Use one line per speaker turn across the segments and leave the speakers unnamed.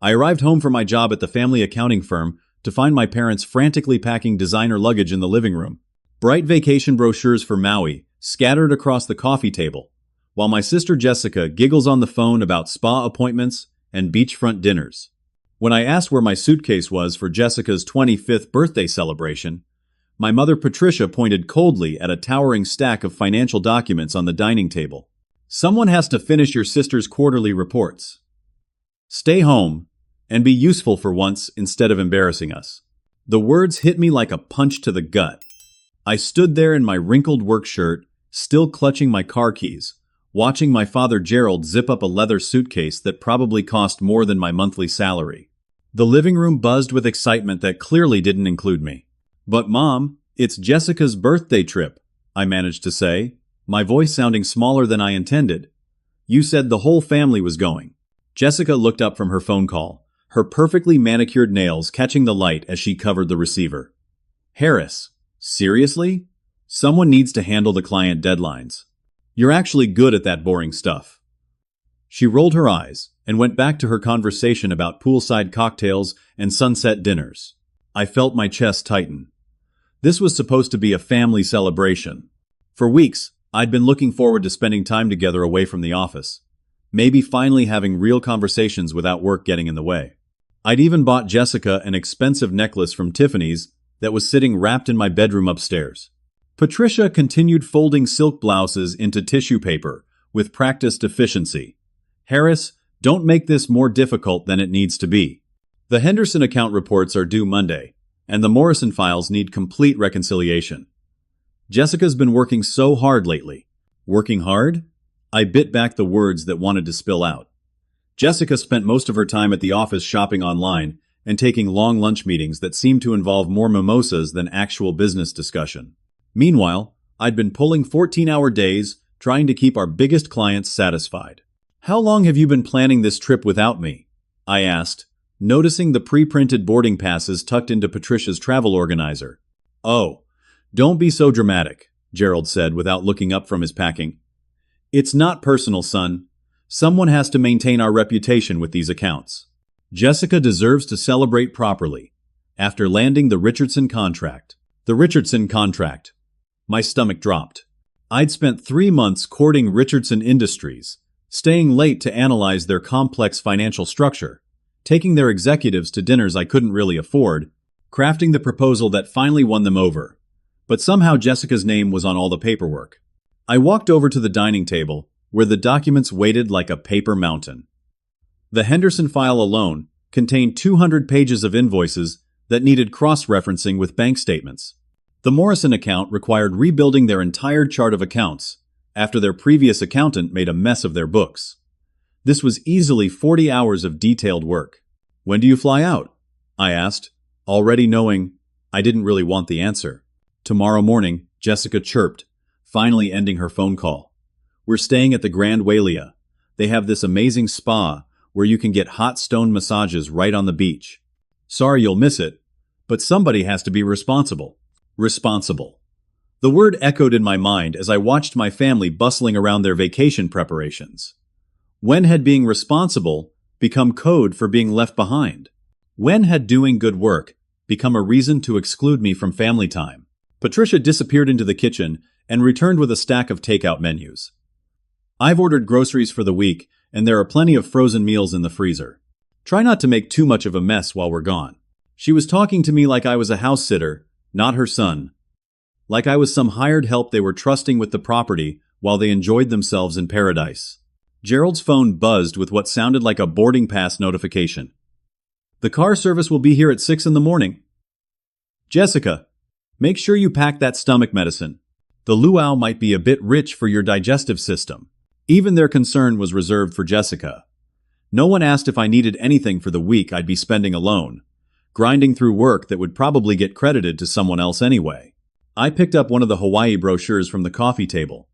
I arrived home from my job at the family accounting firm to find my parents frantically packing designer luggage in the living room. Bright vacation brochures for Maui scattered across the coffee table, while my sister Jessica giggles on the phone about spa appointments and beachfront dinners. When I asked where my suitcase was for Jessica's 25th birthday celebration, my mother Patricia pointed coldly at a towering stack of financial documents on the dining table. Someone has to finish your sister's quarterly reports. Stay home and be useful for once instead of embarrassing us. The words hit me like a punch to the gut. I stood there in my wrinkled work shirt, still clutching my car keys, watching my father Gerald zip up a leather suitcase that probably cost more than my monthly salary. The living room buzzed with excitement that clearly didn't include me. "But Mom, it's Jessica's birthday trip," I managed to say, my voice sounding smaller than I intended. "You said the whole family was going." Jessica looked up from her phone call, her perfectly manicured nails catching the light as she covered the receiver. "Harris, seriously? Someone needs to handle the client deadlines. You're actually good at that boring stuff." She rolled her eyes and went back to her conversation about poolside cocktails and sunset dinners. I felt my chest tighten. This was supposed to be a family celebration. For weeks, I'd been looking forward to spending time together away from the office. Maybe finally having real conversations without work getting in the way. I'd even bought Jessica an expensive necklace from Tiffany's that was sitting wrapped in my bedroom upstairs. Patricia continued folding silk blouses into tissue paper with practiced efficiency. "Harris, don't make this more difficult than it needs to be. The Henderson account reports are due Monday, and the Morrison files need complete reconciliation. Jessica's been working so hard lately." "Working hard?" I bit back the words that wanted to spill out. Jessica spent most of her time at the office shopping online and taking long lunch meetings that seemed to involve more mimosas than actual business discussion. Meanwhile, I'd been pulling 14-hour days trying to keep our biggest clients satisfied. "How long have you been planning this trip without me?" I asked, noticing the pre-printed boarding passes tucked into Patricia's travel organizer. "Oh, don't be so dramatic," Gerald said without looking up from his packing. "It's not personal, son. Someone has to maintain our reputation with these accounts. Jessica deserves to celebrate properly after landing the Richardson contract." The Richardson contract. My stomach dropped. I'd spent 3 months courting Richardson Industries, staying late to analyze their complex financial structure, taking their executives to dinners I couldn't really afford, crafting the proposal that finally won them over. But somehow Jessica's name was on all the paperwork. I walked over to the dining table, where the documents waited like a paper mountain. The Henderson file alone contained 200 pages of invoices that needed cross-referencing with bank statements. The Morrison account required rebuilding their entire chart of accounts after their previous accountant made a mess of their books. This was easily 40 hours of detailed work. "When do you fly out?" I asked, already knowing I didn't really want the answer. "Tomorrow morning," Jessica chirped, finally ending her phone call. "We're staying at the Grand Wailea. They have this amazing spa where you can get hot stone massages right on the beach. Sorry you'll miss it, but somebody has to be responsible." Responsible. The word echoed in my mind as I watched my family bustling around their vacation preparations. When had being responsible become code for being left behind? When had doing good work become a reason to exclude me from family time? Patricia disappeared into the kitchen and returned with a stack of takeout menus. "I've ordered groceries for the week, and there are plenty of frozen meals in the freezer. Try not to make too much of a mess while we're gone." She was talking to me like I was a house sitter, not her son. Like I was some hired help they were trusting with the property while they enjoyed themselves in paradise. Gerald's phone buzzed with what sounded like a boarding pass notification. "The car service will be here at 6 in the morning. Jessica, make sure you pack that stomach medicine. The luau might be a bit rich for your digestive system." Even their concern was reserved for Jessica. No one asked if I needed anything for the week I'd be spending alone, grinding through work that would probably get credited to someone else anyway. I picked up one of the Hawaii brochures from the coffee table.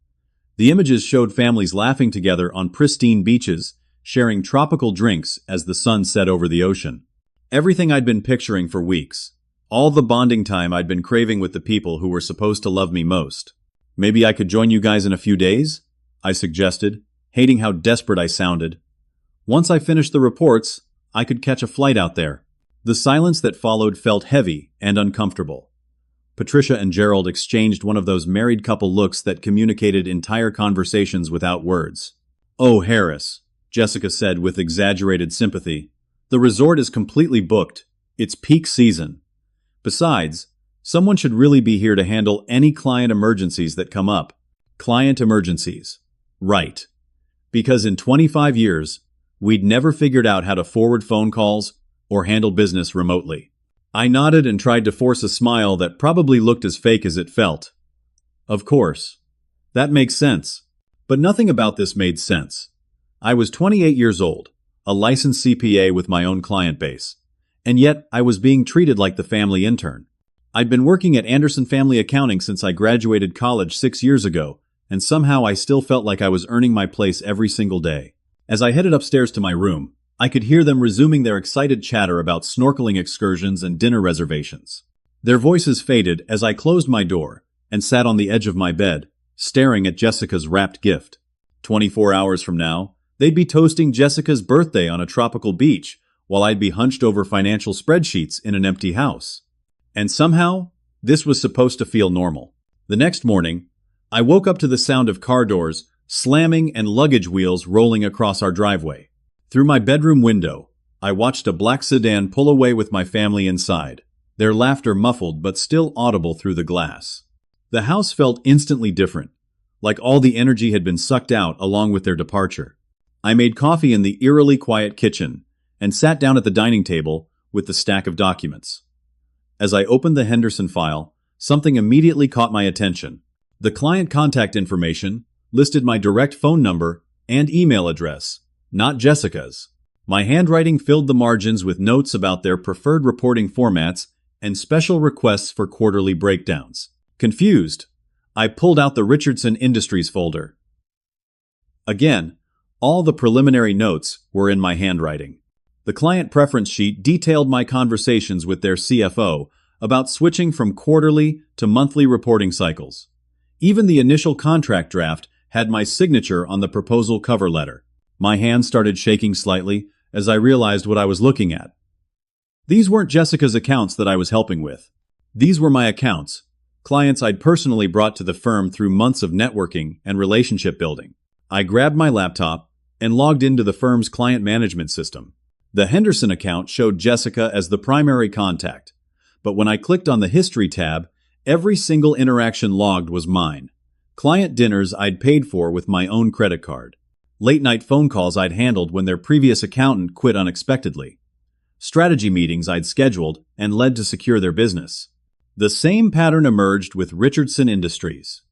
The images showed families laughing together on pristine beaches, sharing tropical drinks as the sun set over the ocean. Everything I'd been picturing for weeks. All the bonding time I'd been craving with the people who were supposed to love me most. "Maybe I could join you guys in a few days?" I suggested, hating how desperate I sounded. "Once I finish the reports, I could catch a flight out there. The silence that followed felt heavy and uncomfortable. Patricia and Gerald exchanged one of those married couple looks that communicated entire conversations without words. "Oh, Harris," Jessica said with exaggerated sympathy. "The resort is completely booked. It's peak season. Besides, someone should really be here to handle any client emergencies that come up." Client emergencies. Right. Because in 25 years, we'd never figured out how to forward phone calls or handle business remotely. I nodded and tried to force a smile that probably looked as fake as it felt. Of course. That makes sense. But nothing about this made sense. I was 28 years old, a licensed CPA with my own client base, and yet I was being treated like the family intern. I'd been working at Anderson Family Accounting since I graduated college 6 years ago, and somehow I still felt like I was earning my place every single day. As I headed upstairs to my room, I could hear them resuming their excited chatter about snorkeling excursions and dinner reservations. Their voices faded as I closed my door and sat on the edge of my bed, staring at Jessica's wrapped gift. 24 hours from now, they'd be toasting Jessica's birthday on a tropical beach, while I'd be hunched over financial spreadsheets in an empty house. And somehow, this was supposed to feel normal. The next morning, I woke up to the sound of car doors slamming and luggage wheels rolling across our driveway. Through my bedroom window, I watched a black sedan pull away with my family inside, their laughter muffled but still audible through the glass. The house felt instantly different, like all the energy had been sucked out along with their departure. I made coffee in the eerily quiet kitchen and sat down at the dining table with the stack of documents. As I opened the Henderson file, something immediately caught my attention. The client contact information listed my direct phone number and email address, not Jessica's. My handwriting filled the margins with notes about their preferred reporting formats and special requests for quarterly breakdowns. Confused, I pulled out the Richardson Industries folder. Again, all the preliminary notes were in my handwriting. The client preference sheet detailed my conversations with their CFO about switching from quarterly to monthly reporting cycles. Even the initial contract draft had my signature on the proposal cover letter. My hand started shaking slightly as I realized what I was looking at. These weren't Jessica's accounts that I was helping with. These were my accounts, clients I'd personally brought to the firm through months of networking and relationship building. I grabbed my laptop and logged into the firm's client management system. The Henderson account showed Jessica as the primary contact, but when I clicked on the History tab, every single interaction logged was mine. Client dinners I'd paid for with my own credit card. Late-night phone calls I'd handled when their previous accountant quit unexpectedly. Strategy meetings I'd scheduled and led to secure their business. The same pattern emerged with Richardson Industries.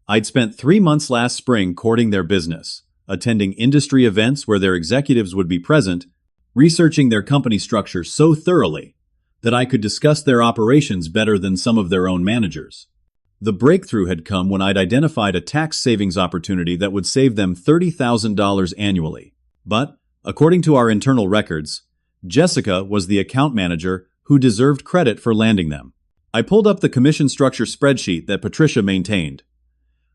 I'd spent 3 months last spring courting their business, attending industry events where their executives would be present, researching their company structure so thoroughly that I could discuss their operations better than some of their own managers. The breakthrough had come when I'd identified a tax savings opportunity that would save them $30,000 annually. But, according to our internal records, Jessica was the account manager who deserved credit for landing them. I pulled up the commission structure spreadsheet that Patricia maintained.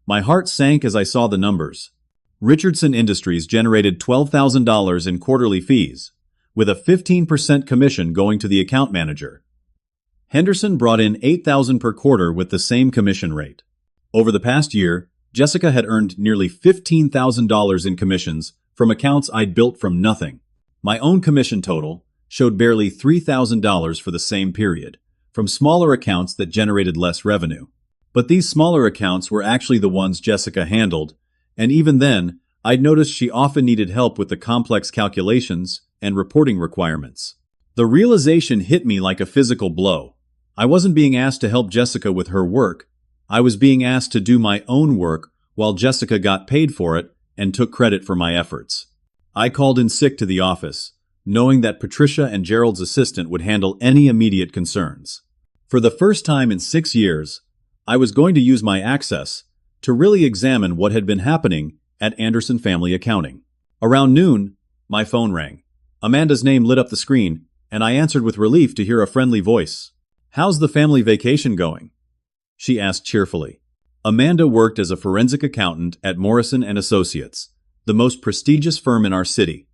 My heart sank as I saw the numbers. Richardson Industries generated $12,000 in quarterly fees, with a 15% commission going to the account manager. Henderson brought in $8,000 per quarter with the same commission rate. Over the past year, Jessica had earned nearly $15,000 in commissions from accounts I'd built from nothing. My own commission total showed barely $3,000 for the same period, from smaller accounts that generated less revenue. But these smaller accounts were actually the ones Jessica handled, and even then, I'd noticed she often needed help with the complex calculations and reporting requirements. The realization hit me like a physical blow. I wasn't being asked to help Jessica with her work. I was being asked to do my own work while Jessica got paid for it and took credit for my efforts. I called in sick to the office, knowing that Patricia and Gerald's assistant would handle any immediate concerns. For the first time in 6 years, I was going to use my access to really examine what had been happening at Anderson Family Accounting. Around noon, my phone rang. Amanda's name lit up the screen, and I answered with relief to hear a friendly voice. "How's the family vacation going?" she asked cheerfully. Amanda worked as a forensic accountant at Morrison & Associates, the most prestigious firm in our city.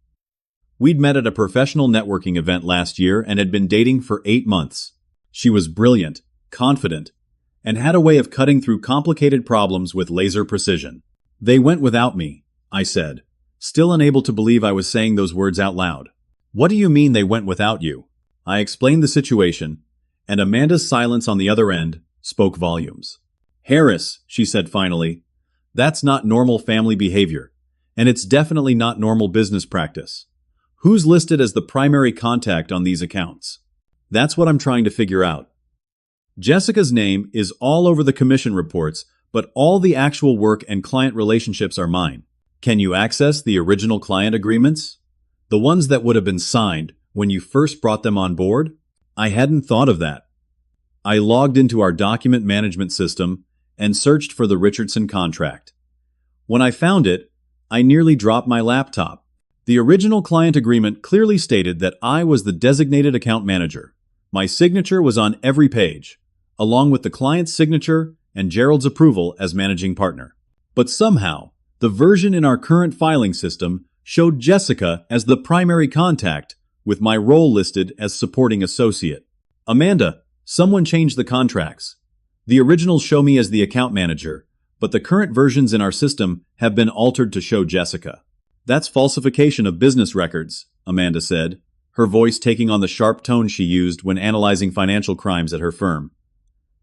We'd met at a professional networking event last year and had been dating for 8 months. She was brilliant, confident, and had a way of cutting through complicated problems with laser precision. "They went without me," I said, still unable to believe I was saying those words out loud. "What do you mean they went without you?" I explained the situation, and Amanda's silence on the other end spoke volumes. "Harris," she said finally, "that's not normal family behavior, and it's definitely not normal business practice. Who's listed as the primary contact on these accounts?" "That's what I'm trying to figure out. Jessica's name is all over the commission reports, but all the actual work and client relationships are mine. Can you access the original client agreements? The ones that would have been signed when you first brought them on board?" I hadn't thought of that. I logged into our document management system and searched for the Richardson contract. When I found it, I nearly dropped my laptop. The original client agreement clearly stated that I was the designated account manager. My signature was on every page, along with the client's signature and Gerald's approval as managing partner. But somehow, the version in our current filing system showed Jessica as the primary contact, with my role listed as supporting associate. "Amanda, someone changed the contracts. The originals show me as the account manager, but the current versions in our system have been altered to show Jessica." "That's falsification of business records," Amanda said, her voice taking on the sharp tone she used when analyzing financial crimes at her firm.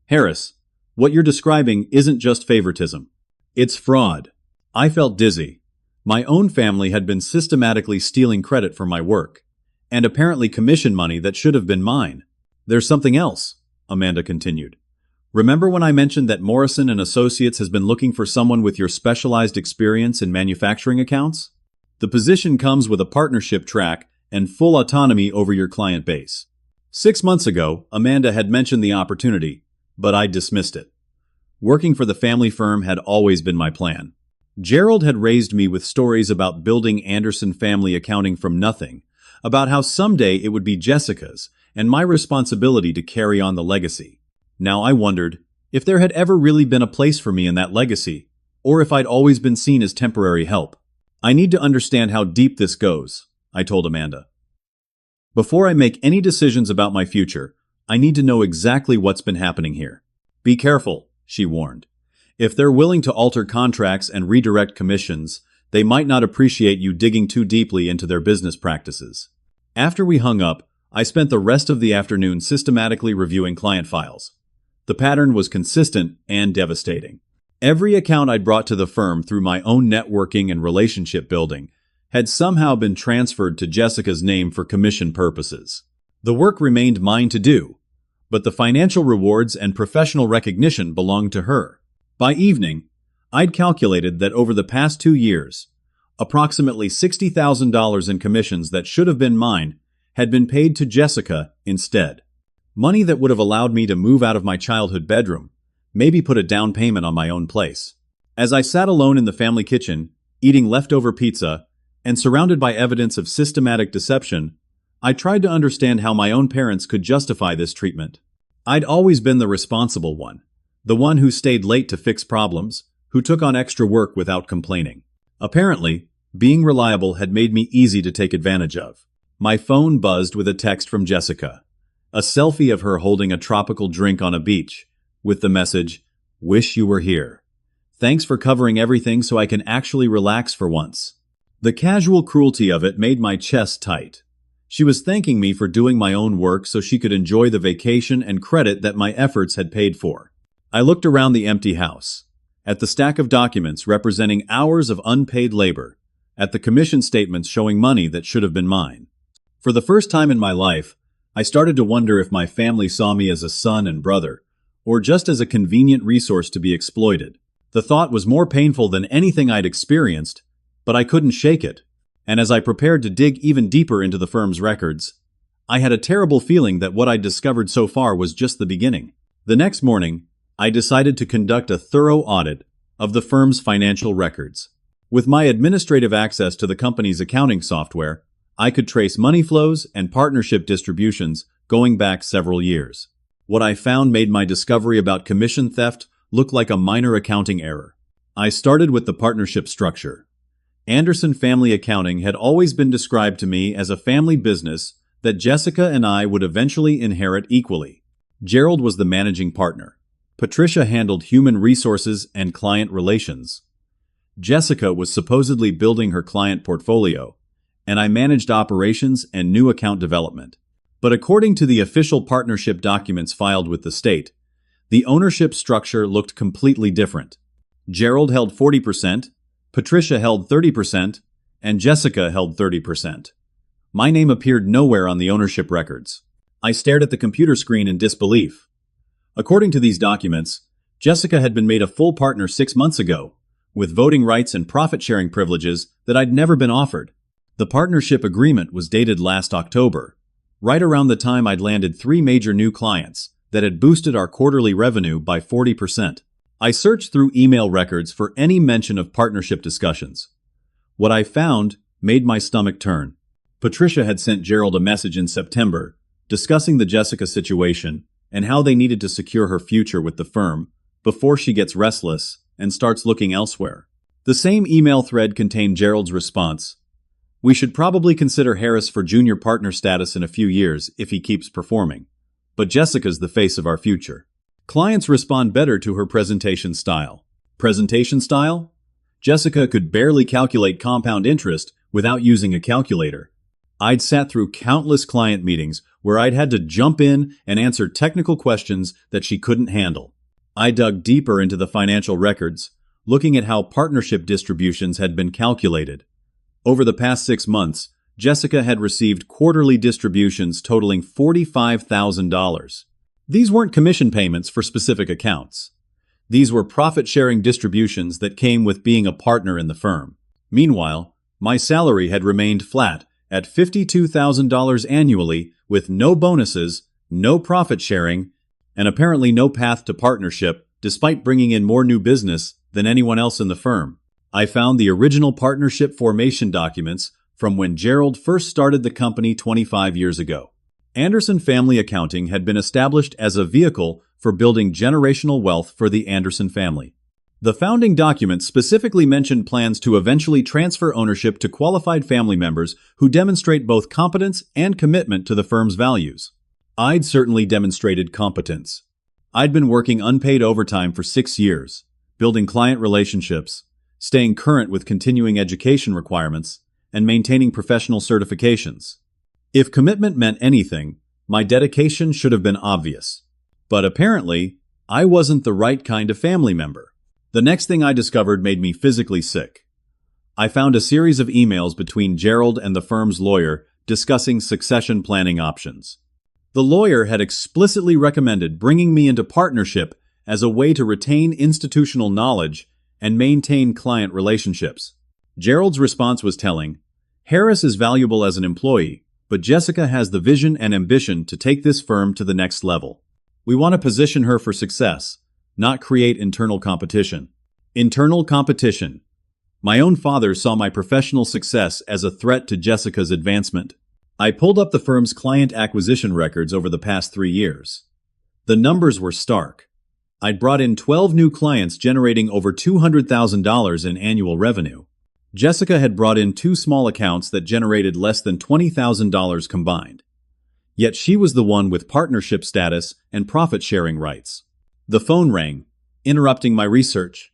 "Harris, what you're describing isn't just favoritism. It's fraud." I felt dizzy. My own family had been systematically stealing credit for my work, and apparently commission money that should have been mine. "There's something else," Amanda continued. "Remember when I mentioned that Morrison & Associates has been looking for someone with your specialized experience in manufacturing accounts? The position comes with a partnership track and full autonomy over your client base. 6 months ago, Amanda had mentioned the opportunity, but I dismissed it. Working for the family firm had always been my plan. Gerald had raised me with stories about building Anderson family accounting from nothing, about how someday it would be Jessica's, and my responsibility to carry on the legacy. Now I wondered if there had ever really been a place for me in that legacy, or if I'd always been seen as temporary help. "I need to understand how deep this goes," I told Amanda. "Before I make any decisions about my future, I need to know exactly what's been happening here." "Be careful," she warned. "If they're willing to alter contracts and redirect commissions, they might not appreciate you digging too deeply into their business practices." After we hung up, I spent the rest of the afternoon systematically reviewing client files. The pattern was consistent and devastating. Every account I'd brought to the firm through my own networking and relationship building had somehow been transferred to Jessica's name for commission purposes. The work remained mine to do, but the financial rewards and professional recognition belonged to her. By evening, I'd calculated that over the past 2 years, approximately $60,000 in commissions that should have been mine had been paid to Jessica instead. Money that would have allowed me to move out of my childhood bedroom, maybe put a down payment on my own place. As I sat alone in the family kitchen, eating leftover pizza, and surrounded by evidence of systematic deception, I tried to understand how my own parents could justify this treatment. I'd always been the responsible one, the one who stayed late to fix problems, who took on extra work without complaining. Apparently, being reliable had made me easy to take advantage of. My phone buzzed with a text from Jessica, a selfie of her holding a tropical drink on a beach, with the message, "Wish you were here. Thanks for covering everything so I can actually relax for once." The casual cruelty of it made my chest tight. She was thanking me for doing my own work so she could enjoy the vacation and credit that my efforts had paid for. I looked around the empty house, at the stack of documents representing hours of unpaid labor, at the commission statements showing money that should have been mine. For the first time in my life, I started to wonder if my family saw me as a son and brother, or just as a convenient resource to be exploited. The thought was more painful than anything I'd experienced, but I couldn't shake it. And as I prepared to dig even deeper into the firm's records, I had a terrible feeling that what I'd discovered so far was just the beginning. The next morning, I decided to conduct a thorough audit of the firm's financial records. With my administrative access to the company's accounting software, I could trace money flows and partnership distributions going back several years. What I found made my discovery about commission theft look like a minor accounting error. I started with the partnership structure. Anderson Family Accounting had always been described to me as a family business that Jessica and I would eventually inherit equally. Gerald was the managing partner. Patricia handled human resources and client relations. Jessica was supposedly building her client portfolio, and I managed operations and new account development. But according to the official partnership documents filed with the state, the ownership structure looked completely different. Gerald held 40%, Patricia held 30%, and Jessica held 30%. My name appeared nowhere on the ownership records. I stared at the computer screen in disbelief. According to these documents, Jessica had been made a full partner 6 months ago, with voting rights and profit-sharing privileges that I'd never been offered. The partnership agreement was dated last October, right around the time I'd landed 3 major new clients that had boosted our quarterly revenue by 40%. I searched through email records for any mention of partnership discussions. What I found made my stomach turn. Patricia had sent Gerald a message in September discussing the Jessica situation and how they needed to secure her future with the firm before she gets restless and starts looking elsewhere. The same email thread contained Gerald's response: "We should probably consider Harris for junior partner status in a few years if he keeps performing. But Jessica's the face of our future." Clients respond better to her presentation style. Presentation style? Jessica could barely calculate compound interest without using a calculator. I'd sat through countless client meetings where I'd had to jump in and answer technical questions that she couldn't handle. I dug deeper into the financial records, looking at how partnership distributions had been calculated. Over the past 6 months, Jessica had received quarterly distributions totaling $45,000. These weren't commission payments for specific accounts. These were profit-sharing distributions that came with being a partner in the firm. Meanwhile, my salary had remained flat at $52,000 annually with no bonuses, no profit sharing, and apparently no path to partnership despite bringing in more new business than anyone else in the firm. I found the original partnership formation documents from when Gerald first started the company 25 years ago. Anderson Family Accounting had been established as a vehicle for building generational wealth for the Anderson family. The founding documents specifically mentioned plans to eventually transfer ownership to qualified family members who demonstrate both competence and commitment to the firm's values. I'd certainly demonstrated competence. I'd been working unpaid overtime for 6 years, building client relationships, staying current with continuing education requirements, and maintaining professional certifications. If commitment meant anything, my dedication should have been obvious. But apparently, I wasn't the right kind of family member. The next thing I discovered made me physically sick. I found a series of emails between Gerald and the firm's lawyer discussing succession planning options. The lawyer had explicitly recommended bringing me into partnership as a way to retain institutional knowledge and maintain client relationships. Gerald's response was telling: "Harris is valuable as an employee, but Jessica has the vision and ambition to take this firm to the next level. We want to position her for success, not create internal competition." Internal competition. My own father saw my professional success as a threat to Jessica's advancement. I pulled up the firm's client acquisition records over the past 3 years. The numbers were stark. I'd brought in 12 new clients generating over $200,000 in annual revenue. Jessica had brought in 2 small accounts that generated less than $20,000 combined. Yet she was the one with partnership status and profit-sharing rights. The phone rang, interrupting my research.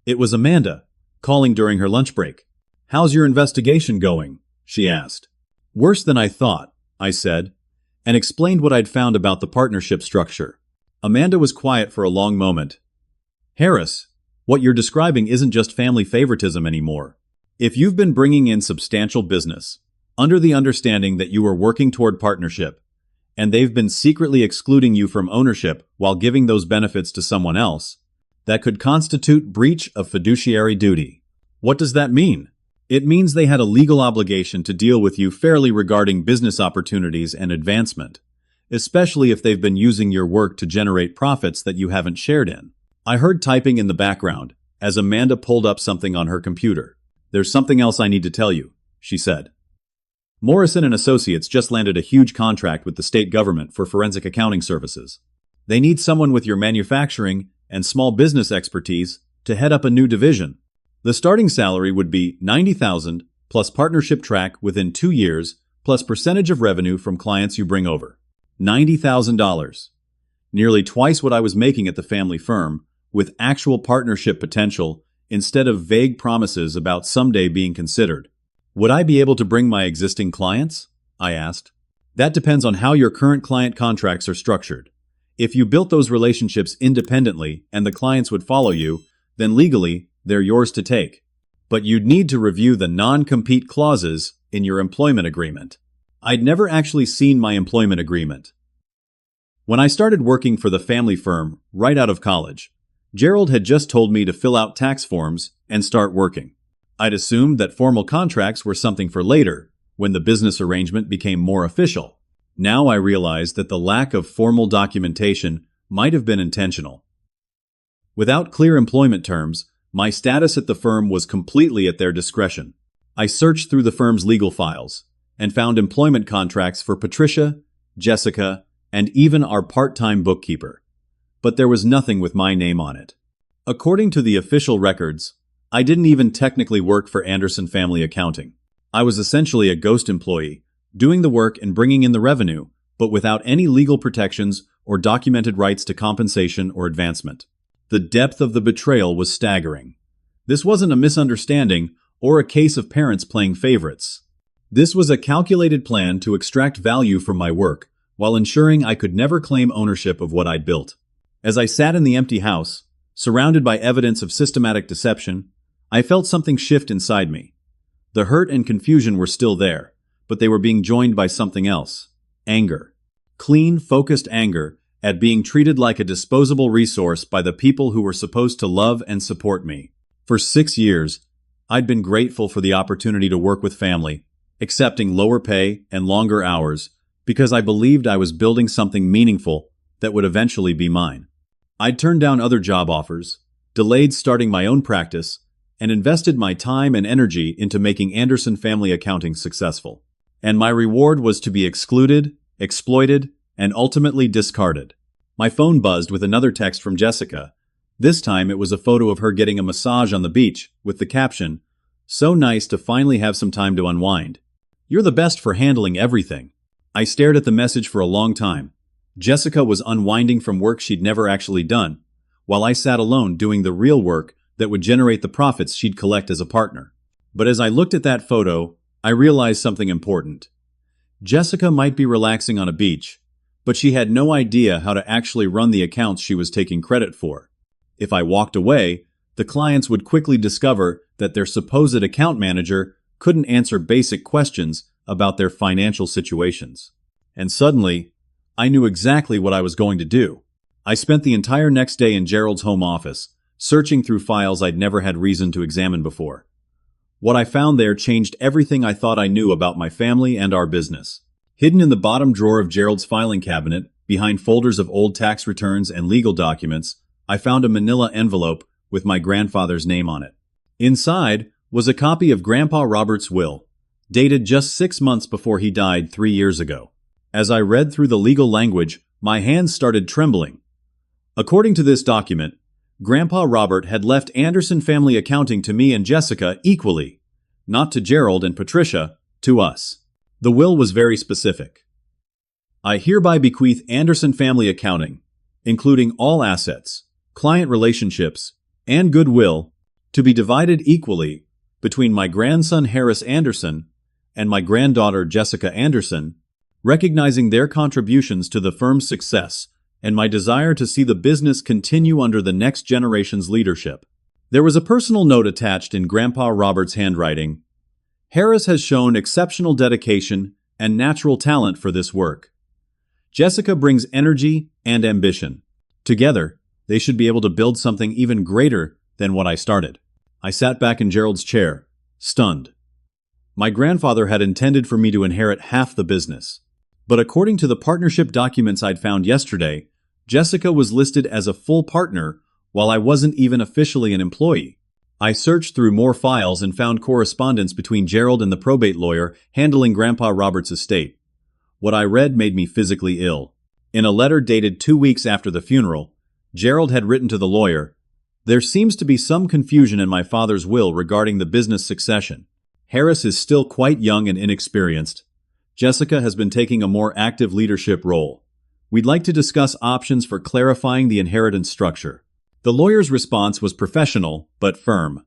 It was Amanda, calling during her lunch break. "How's your investigation going?" she asked. "Worse than I thought," I said, and explained what I'd found about the partnership structure. Amanda was quiet for a long moment. "Harris, what you're describing isn't just family favoritism anymore. If you've been bringing in substantial business, under the understanding that you are working toward partnership, and they've been secretly excluding you from ownership while giving those benefits to someone else, that could constitute breach of fiduciary duty." "What does that mean?" "It means they had a legal obligation to deal with you fairly regarding business opportunities and advancement, especially if they've been using your work to generate profits that you haven't shared in." I heard typing in the background as Amanda pulled up something on her computer. "There's something else I need to tell you," she said. "Morrison and Associates just landed a huge contract with the state government for forensic accounting services. They need someone with your manufacturing and small business expertise to head up a new division. The starting salary would be $90,000 plus partnership track within 2 years plus percentage of revenue from clients you bring over. $90,000. Nearly twice what I was making at the family firm, with actual partnership potential instead of vague promises about someday being considered. Would I be able to bring my existing clients? I asked. That depends on how your current client contracts are structured. If you built those relationships independently and the clients would follow you, then legally, they're yours to take. But you'd need to review the non-compete clauses in your employment agreement. I'd never actually seen my employment agreement. When I started working for the family firm right out of college, Gerald had just told me to fill out tax forms and start working. I'd assumed that formal contracts were something for later, when the business arrangement became more official. Now I realized that the lack of formal documentation might have been intentional. Without clear employment terms, my status at the firm was completely at their discretion. I searched through the firm's legal files and found employment contracts for Patricia, Jessica, and even our part-time bookkeeper. But there was nothing with my name on it. According to the official records, I didn't even technically work for Anderson Family Accounting. I was essentially a ghost employee, doing the work and bringing in the revenue, but without any legal protections or documented rights to compensation or advancement. The depth of the betrayal was staggering. This wasn't a misunderstanding or a case of parents playing favorites. This was a calculated plan to extract value from my work while ensuring I could never claim ownership of what I'd built. As I sat in the empty house, surrounded by evidence of systematic deception, I felt something shift inside me. The hurt and confusion were still there, but they were being joined by something else: anger. Clean, focused anger at being treated like a disposable resource by the people who were supposed to love and support me. For 6 years, I'd been grateful for the opportunity to work with family, accepting lower pay and longer hours because I believed I was building something meaningful that would eventually be mine. I'd turned down other job offers, delayed starting my own practice, and invested my time and energy into making Anderson Family Accounting successful. And my reward was to be excluded, exploited, and ultimately discarded. My phone buzzed with another text from Jessica. This time it was a photo of her getting a massage on the beach with the caption, "So nice to finally have some time to unwind. You're the best for handling everything." I stared at the message for a long time. Jessica was unwinding from work she'd never actually done, while I sat alone doing the real work that would generate the profits she'd collect as a partner. But as I looked at that photo, I realized something important. Jessica might be relaxing on a beach, but she had no idea how to actually run the accounts she was taking credit for. If I walked away, the clients would quickly discover that their supposed account manager couldn't answer basic questions about their financial situations. And suddenly, I knew exactly what I was going to do. I spent the entire next day in Gerald's home office, searching through files I'd never had reason to examine before. What I found there changed everything I thought I knew about my family and our business. Hidden in the bottom drawer of Gerald's filing cabinet, behind folders of old tax returns and legal documents, I found a manila envelope with my grandfather's name on it. Inside was a copy of Grandpa Robert's will, dated just 6 months before he died 3 years ago. As I read through the legal language, my hands started trembling. According to this document, Grandpa Robert had left Anderson Family Accounting to me and Jessica equally, not to Gerald and Patricia, to us. The will was very specific. I hereby bequeath Anderson Family Accounting, including all assets, client relationships, and goodwill, to be divided equally between my grandson Harris Anderson and my granddaughter Jessica Anderson, recognizing their contributions to the firm's success and my desire to see the business continue under the next generation's leadership. There was a personal note attached in Grandpa Robert's handwriting. Harris has shown exceptional dedication and natural talent for this work. Jessica brings energy and ambition. Together, they should be able to build something even greater than what I started. I sat back in Gerald's chair, stunned. My grandfather had intended for me to inherit half the business. But according to the partnership documents I'd found yesterday, Jessica was listed as a full partner while I wasn't even officially an employee. I searched through more files and found correspondence between Gerald and the probate lawyer handling Grandpa Robert's estate. What I read made me physically ill. In a letter dated 2 weeks after the funeral, Gerald had written to the lawyer, There seems to be some confusion in my father's will regarding the business succession. Harris is still quite young and inexperienced. Jessica has been taking a more active leadership role. We'd like to discuss options for clarifying the inheritance structure. The lawyer's response was professional, but firm.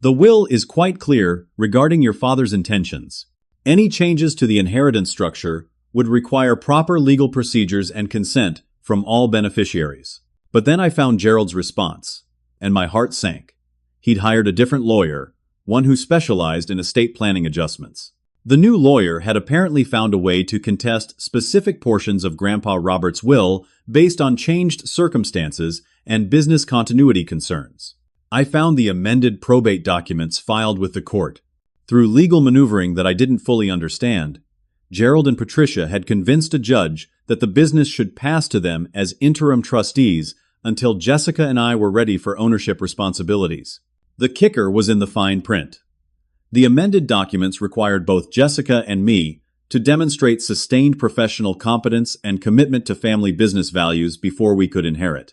The will is quite clear regarding your father's intentions. Any changes to the inheritance structure would require proper legal procedures and consent from all beneficiaries. But then I found Gerald's response, and my heart sank. He'd hired a different lawyer, one who specialized in estate planning adjustments. The new lawyer had apparently found a way to contest specific portions of Grandpa Robert's will based on changed circumstances and business continuity concerns. I found the amended probate documents filed with the court. Through legal maneuvering that I didn't fully understand, Gerald and Patricia had convinced a judge that the business should pass to them as interim trustees until Jessica and I were ready for ownership responsibilities. The kicker was in the fine print. The amended documents required both Jessica and me to demonstrate sustained professional competence and commitment to family business values before we could inherit.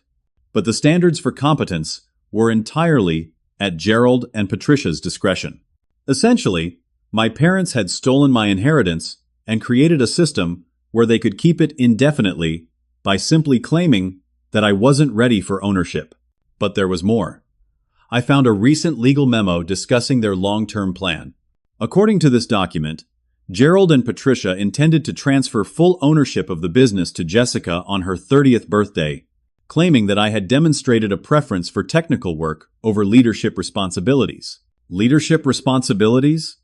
But the standards for competence were entirely at Gerald and Patricia's discretion. Essentially, my parents had stolen my inheritance and created a system where they could keep it indefinitely by simply claiming that I wasn't ready for ownership. But there was more. I found a recent legal memo discussing their long-term plan. According to this document, Gerald and Patricia intended to transfer full ownership of the business to Jessica on her 30th birthday, claiming that I had demonstrated a preference for technical work over leadership responsibilities. Leadership responsibilities?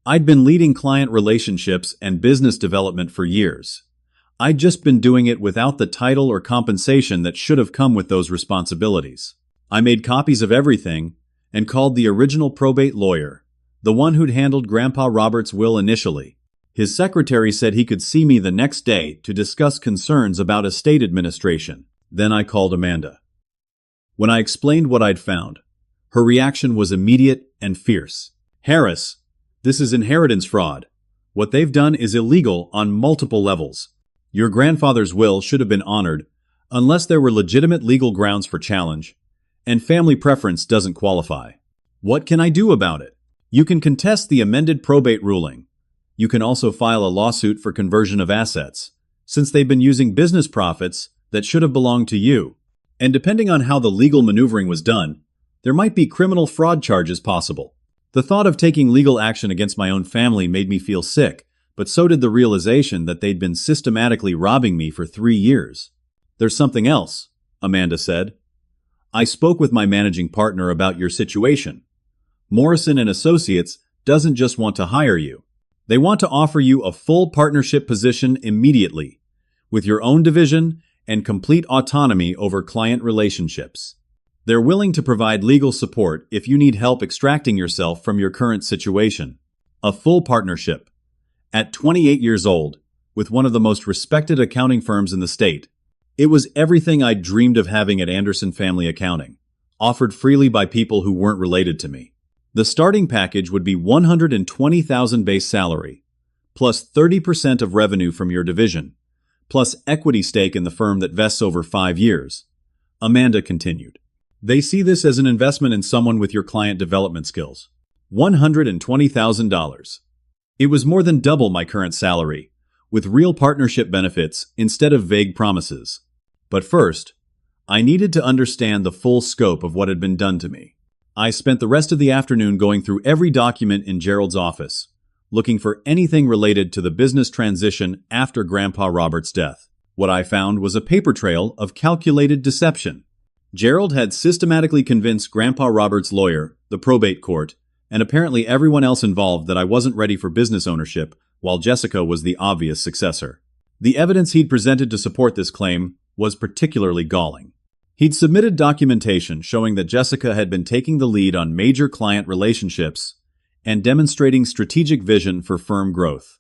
I'd been leading client relationships and business development for years. I'd just been doing it without the title or compensation that should have come with those responsibilities. I made copies of everything and called the original probate lawyer, the one who'd handled Grandpa Robert's will initially. His secretary said he could see me the next day to discuss concerns about estate administration. Then I called Amanda. When I explained what I'd found, her reaction was immediate and fierce. "Harris, this is inheritance fraud. What they've done is illegal on multiple levels. Your grandfather's will should have been honored unless there were legitimate legal grounds for challenge, and family preference doesn't qualify. What can I do about it? You can contest the amended probate ruling. You can also file a lawsuit for conversion of assets, since they've been using business profits that should have belonged to you. And depending on how the legal maneuvering was done, there might be criminal fraud charges possible." The thought of taking legal action against my own family made me feel sick, but so did the realization that they'd been systematically robbing me for 3 years. "There's something else," Amanda said. "I spoke with my managing partner about your situation. Morrison and Associates doesn't just want to hire you. They want to offer you a full partnership position immediately, with your own division and complete autonomy over client relationships. They're willing to provide legal support if you need help extracting yourself from your current situation. A full partnership. At 28 years old, with one of the most respected accounting firms in the state. It was everything I'd dreamed of having at Anderson Family Accounting, offered freely by people who weren't related to me. The starting package would be $120,000 base salary, plus 30% of revenue from your division, plus equity stake in the firm that vests over 5 years. Amanda continued. They see this as an investment in someone with your client development skills. $120,000. It was more than double my current salary, with real partnership benefits instead of vague promises. But first, I needed to understand the full scope of what had been done to me. I spent the rest of the afternoon going through every document in Gerald's office, looking for anything related to the business transition after Grandpa Robert's death. What I found was a paper trail of calculated deception. Gerald had systematically convinced Grandpa Robert's lawyer, the probate court, and apparently everyone else involved that I wasn't ready for business ownership, while Jessica was the obvious successor. The evidence he'd presented to support this claim was particularly galling. He'd submitted documentation showing that Jessica had been taking the lead on major client relationships and demonstrating strategic vision for firm growth.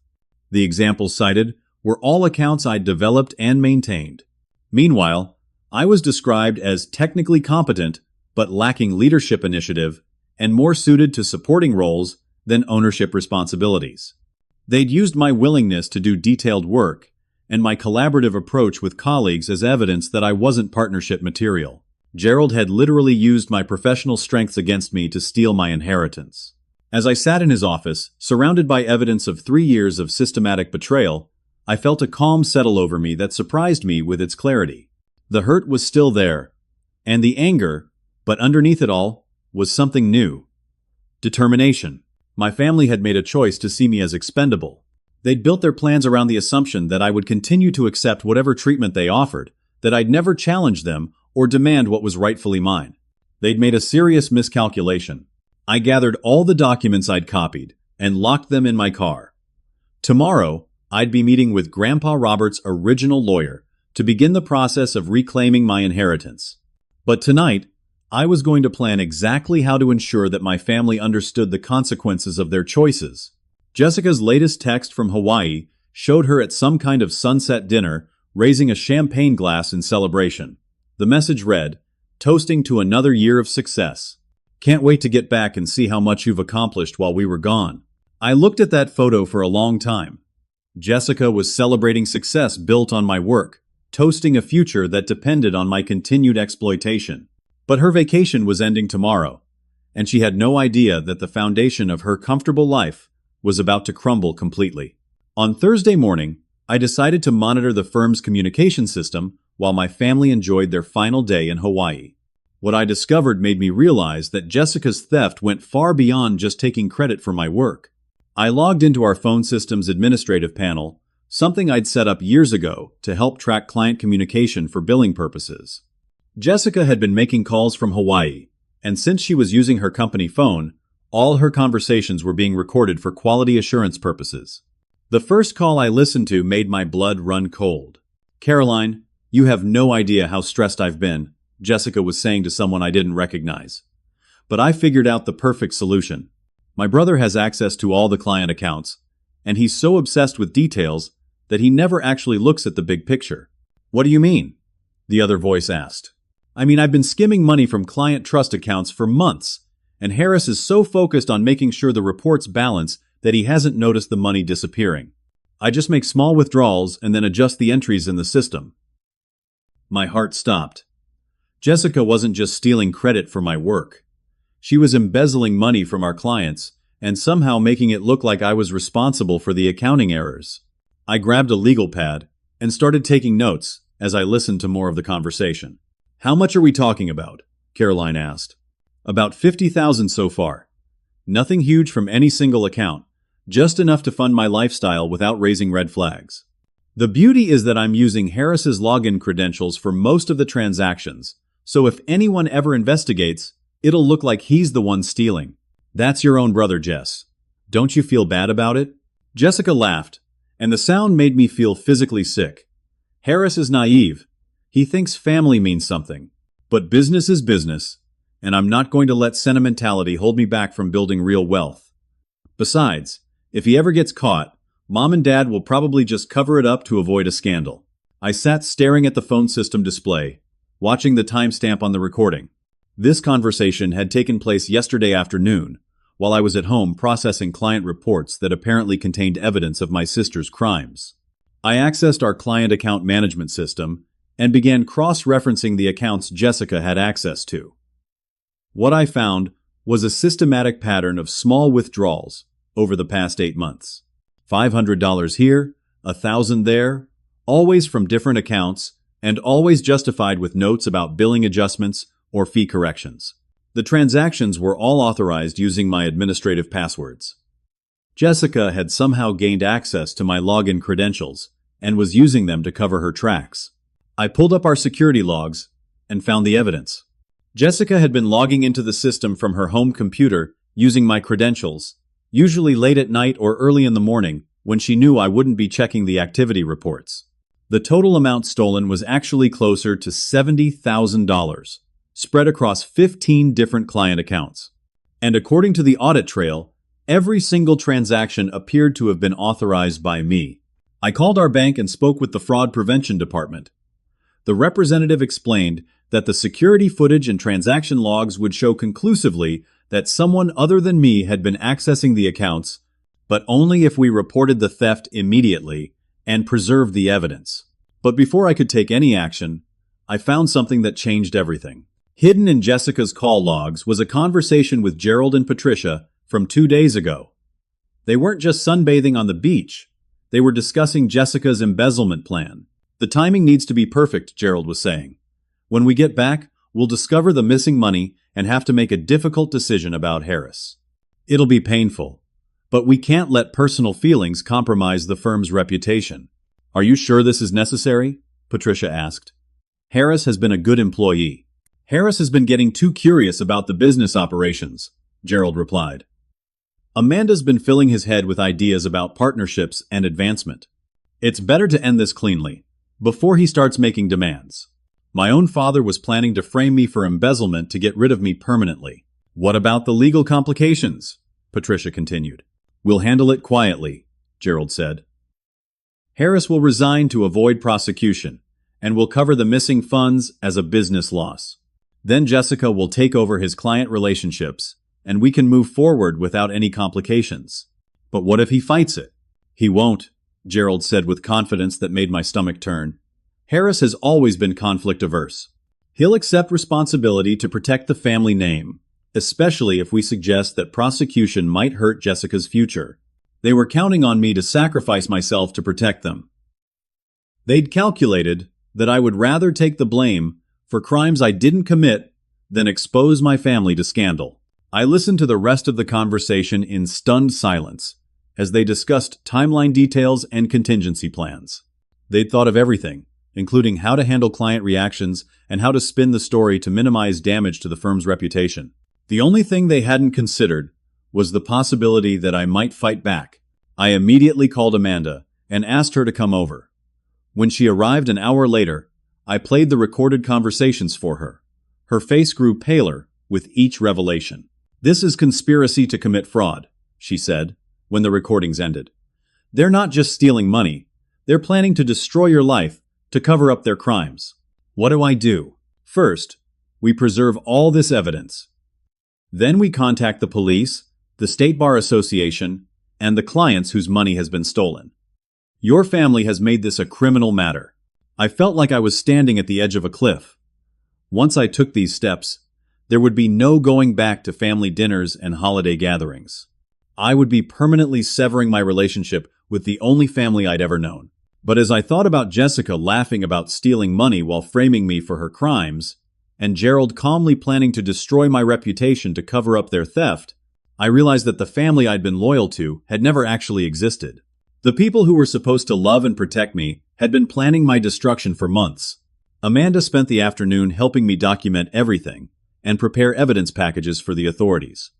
The examples cited were all accounts I'd developed and maintained. Meanwhile, I was described as technically competent but lacking leadership initiative and more suited to supporting roles than ownership responsibilities. They'd used my willingness to do detailed work and my collaborative approach with colleagues as evidence that I wasn't partnership material. Gerald had literally used my professional strengths against me to steal my inheritance. As I sat in his office, surrounded by evidence of 3 years of systematic betrayal, I felt a calm settle over me that surprised me with its clarity. The hurt was still there, and the anger, but underneath it all, was something new. Determination. My family had made a choice to see me as expendable. They'd built their plans around the assumption that I would continue to accept whatever treatment they offered, that I'd never challenge them or demand what was rightfully mine. They'd made a serious miscalculation. I gathered all the documents I'd copied and locked them in my car. Tomorrow, I'd be meeting with Grandpa Robert's original lawyer to begin the process of reclaiming my inheritance. But tonight, I was going to plan exactly how to ensure that my family understood the consequences of their choices. Jessica's latest text from Hawaii showed her at some kind of sunset dinner, raising a champagne glass in celebration. The message read, "Toasting to another year of success. Can't wait to get back and see how much you've accomplished while we were gone." I looked at that photo for a long time. Jessica was celebrating success built on my work, toasting a future that depended on my continued exploitation. But her vacation was ending tomorrow, and she had no idea that the foundation of her comfortable life was about to crumble completely. On Thursday morning, I decided to monitor the firm's communication system while my family enjoyed their final day in Hawaii. What I discovered made me realize that Jessica's theft went far beyond just taking credit for my work. I logged into our phone system's administrative panel, something I'd set up years ago to help track client communication for billing purposes. Jessica had been making calls from Hawaii, and since she was using her company phone, all her conversations were being recorded for quality assurance purposes. The first call I listened to made my blood run cold. "Caroline, you have no idea how stressed I've been," Jessica was saying to someone I didn't recognize. "But I figured out the perfect solution. My brother has access to all the client accounts, and he's so obsessed with details that he never actually looks at the big picture." "What do you mean?" the other voice asked. "I mean, I've been skimming money from client trust accounts for months, and Harris is so focused on making sure the reports balance that he hasn't noticed the money disappearing. I just make small withdrawals and then adjust the entries in the system." My heart stopped. Jessica wasn't just stealing credit for my work. She was embezzling money from our clients and somehow making it look like I was responsible for the accounting errors. I grabbed a legal pad and started taking notes as I listened to more of the conversation. "How much are we talking about?" Caroline asked. "About 50,000 so far. Nothing huge from any single account, just enough to fund my lifestyle without raising red flags. The beauty is that I'm using Harris's login credentials for most of the transactions, so if anyone ever investigates, it'll look like he's the one stealing." "That's your own brother, Jess. Don't you feel bad about it?" Jessica laughed, and the sound made me feel physically sick. "Harris is naive. He thinks family means something. But business is business, and I'm not going to let sentimentality hold me back from building real wealth. Besides, if he ever gets caught, Mom and Dad will probably just cover it up to avoid a scandal." I sat staring at the phone system display, watching the timestamp on the recording. This conversation had taken place yesterday afternoon, while I was at home processing client reports that apparently contained evidence of my sister's crimes. I accessed our client account management system and began cross-referencing the accounts Jessica had access to. What I found was a systematic pattern of small withdrawals over the past 8 months. $500 here, $1,000 there, always from different accounts, and always justified with notes about billing adjustments or fee corrections. The transactions were all authorized using my administrative passwords. Jessica had somehow gained access to my login credentials and was using them to cover her tracks. I pulled up our security logs and found the evidence. Jessica had been logging into the system from her home computer using my credentials, usually late at night or early in the morning when she knew I wouldn't be checking the activity reports. The total amount stolen was actually closer to $70,000, spread across 15 different client accounts. And according to the audit trail, every single transaction appeared to have been authorized by me. I called our bank and spoke with the fraud prevention department. The representative explained that the security footage and transaction logs would show conclusively that someone other than me had been accessing the accounts, but only if we reported the theft immediately and preserved the evidence. But before I could take any action, I found something that changed everything. Hidden in Jessica's call logs was a conversation with Gerald and Patricia from 2 days ago. They weren't just sunbathing on the beach. They were discussing Jessica's embezzlement plan. The timing needs to be perfect, Gerald was saying. When we get back, we'll discover the missing money and have to make a difficult decision about Harris. It'll be painful, but we can't let personal feelings compromise the firm's reputation. Are you sure this is necessary? Patricia asked. Harris has been a good employee. Harris has been getting too curious about the business operations, Gerald replied. Amanda's been filling his head with ideas about partnerships and advancement. It's better to end this cleanly, before he starts making demands. My own father was planning to frame me for embezzlement to get rid of me permanently. What about the legal complications? Patricia continued. We'll handle it quietly, Gerald said. Harris will resign to avoid prosecution, and will cover the missing funds as a business loss. Then Jessica will take over his client relationships, and we can move forward without any complications. But what if he fights it? He won't, Gerald said with confidence that made my stomach turn. Harris has always been conflict-averse. He'll accept responsibility to protect the family name, especially if we suggest that prosecution might hurt Jessica's future. They were counting on me to sacrifice myself to protect them. They'd calculated that I would rather take the blame for crimes I didn't commit than expose my family to scandal. I listened to the rest of the conversation in stunned silence as they discussed timeline details and contingency plans. They'd thought of everything, including how to handle client reactions and how to spin the story to minimize damage to the firm's reputation. The only thing they hadn't considered was the possibility that I might fight back. I immediately called Amanda and asked her to come over. When she arrived an hour later, I played the recorded conversations for her. Her face grew paler with each revelation. This is conspiracy to commit fraud, she said, when the recordings ended. They're not just stealing money. They're planning to destroy your life to cover up their crimes. What do I do? First, we preserve all this evidence. Then we contact the police, the State Bar Association, and the clients whose money has been stolen. Your family has made this a criminal matter. I felt like I was standing at the edge of a cliff. Once I took these steps, there would be no going back to family dinners and holiday gatherings. I would be permanently severing my relationship with the only family I'd ever known. But as I thought about Jessica laughing about stealing money while framing me for her crimes, and Gerald calmly planning to destroy my reputation to cover up their theft, I realized that the family I'd been loyal to had never actually existed. The people who were supposed to love and protect me had been planning my destruction for months. Amanda spent the afternoon helping me document everything and prepare evidence packages for the authorities.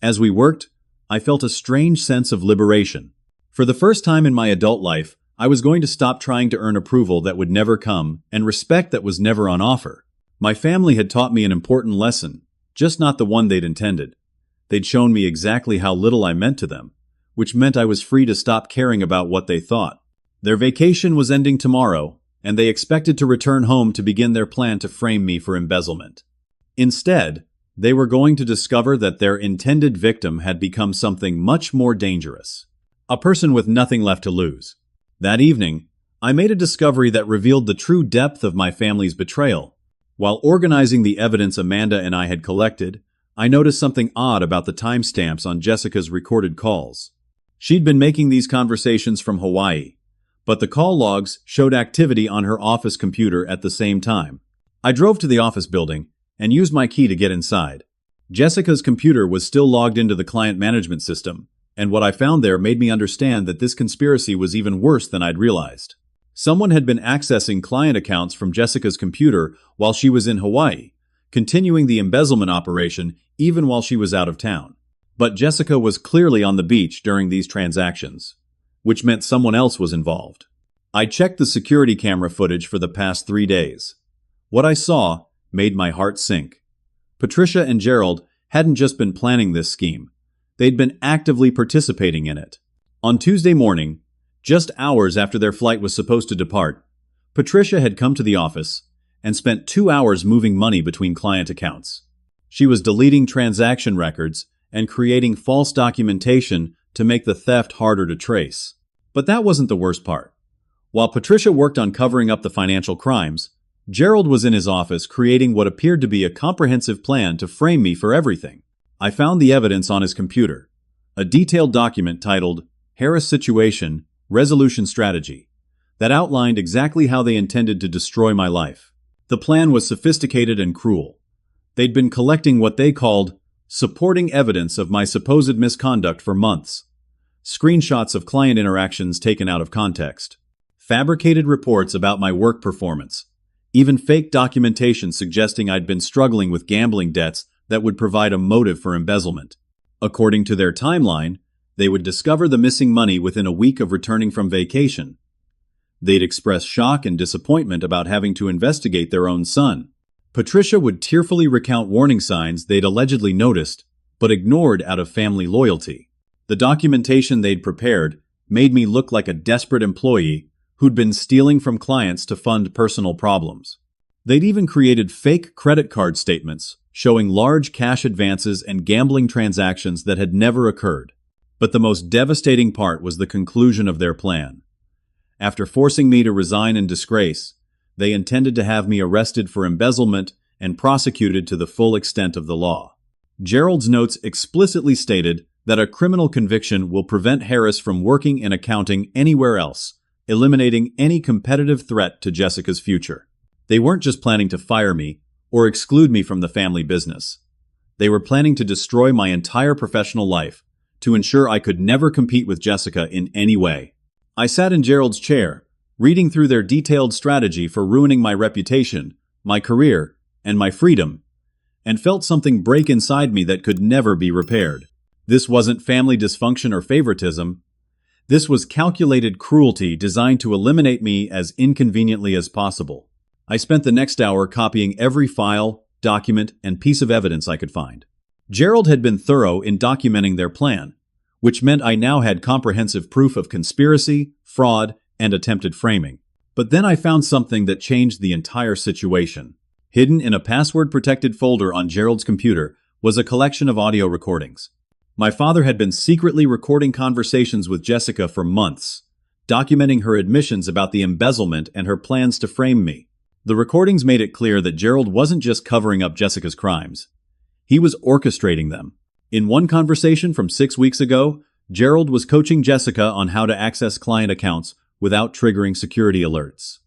As we worked, I felt a strange sense of liberation. For the first time in my adult life, I was going to stop trying to earn approval that would never come and respect that was never on offer. My family had taught me an important lesson, just not the one they'd intended. They'd shown me exactly how little I meant to them, which meant I was free to stop caring about what they thought. Their vacation was ending tomorrow, and they expected to return home to begin their plan to frame me for embezzlement. Instead, they were going to discover that their intended victim had become something much more dangerous. A person with nothing left to lose. That evening, I made a discovery that revealed the true depth of my family's betrayal. While organizing the evidence Amanda and I had collected, I noticed something odd about the timestamps on Jessica's recorded calls. She'd been making these conversations from Hawaii, but the call logs showed activity on her office computer at the same time. I drove to the office building and used my key to get inside. Jessica's computer was still logged into the client management system, and what I found there made me understand that this conspiracy was even worse than I'd realized. Someone had been accessing client accounts from Jessica's computer while she was in Hawaii, continuing the embezzlement operation even while she was out of town. But Jessica was clearly on the beach during these transactions, which meant someone else was involved. I checked the security camera footage for the past 3 days. What I saw made my heart sink. Patricia and Gerald hadn't just been planning this scheme. They'd been actively participating in it. On Tuesday morning, just hours after their flight was supposed to depart, Patricia had come to the office and spent 2 hours moving money between client accounts. She was deleting transaction records and creating false documentation to make the theft harder to trace. But that wasn't the worst part. While Patricia worked on covering up the financial crimes, Gerald was in his office creating what appeared to be a comprehensive plan to frame me for everything. I found the evidence on his computer. A detailed document titled Harris Situation, Resolution Strategy, that outlined exactly how they intended to destroy my life. The plan was sophisticated and cruel. They'd been collecting what they called supporting evidence of my supposed misconduct for months. Screenshots of client interactions taken out of context. Fabricated reports about my work performance. Even fake documentation suggesting I'd been struggling with gambling debts that would provide a motive for embezzlement. According to their timeline, they would discover the missing money within a week of returning from vacation. They'd express shock and disappointment about having to investigate their own son. Patricia would tearfully recount warning signs they'd allegedly noticed, but ignored out of family loyalty. The documentation they'd prepared made me look like a desperate employee who'd been stealing from clients to fund personal problems. They'd even created fake credit card statements showing large cash advances and gambling transactions that had never occurred. But the most devastating part was the conclusion of their plan. After forcing me to resign in disgrace, they intended to have me arrested for embezzlement and prosecuted to the full extent of the law. Gerald's notes explicitly stated that a criminal conviction will prevent Harris from working in accounting anywhere else, eliminating any competitive threat to Jessica's future. They weren't just planning to fire me or exclude me from the family business. They were planning to destroy my entire professional life to ensure I could never compete with Jessica in any way. I sat in Gerald's chair, reading through their detailed strategy for ruining my reputation, my career, and my freedom, and felt something break inside me that could never be repaired. This wasn't family dysfunction or favoritism. This was calculated cruelty designed to eliminate me as inconveniently as possible. I spent the next hour copying every file, document, and piece of evidence I could find. Gerald had been thorough in documenting their plan, which meant I now had comprehensive proof of conspiracy, fraud, and attempted framing. But then I found something that changed the entire situation. Hidden in a password-protected folder on Gerald's computer was a collection of audio recordings. My father had been secretly recording conversations with Jessica for months, documenting her admissions about the embezzlement and her plans to frame me. The recordings made it clear that Gerald wasn't just covering up Jessica's crimes. He was orchestrating them. In one conversation from 6 weeks ago, Gerald was coaching Jessica on how to access client accounts without triggering security alerts.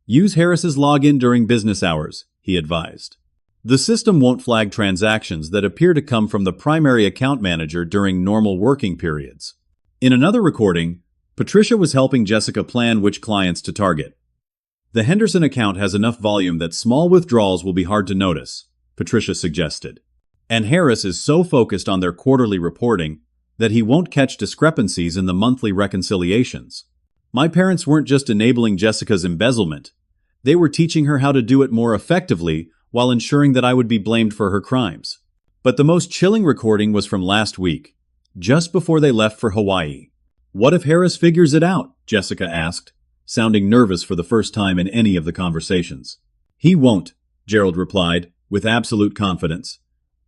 Use Harris's login during business hours, he advised. The system won't flag transactions that appear to come from the primary account manager during normal working periods. In another recording, Patricia was helping Jessica plan which clients to target. The Henderson account has enough volume that small withdrawals will be hard to notice, Patricia suggested. And Harris is so focused on their quarterly reporting that he won't catch discrepancies in the monthly reconciliations. My parents weren't just enabling Jessica's embezzlement. They were teaching her how to do it more effectively while ensuring that I would be blamed for her crimes. But the most chilling recording was from last week, just before they left for Hawaii. What if Harris figures it out? Jessica asked, sounding nervous for the first time in any of the conversations. He won't, Gerald replied, with absolute confidence.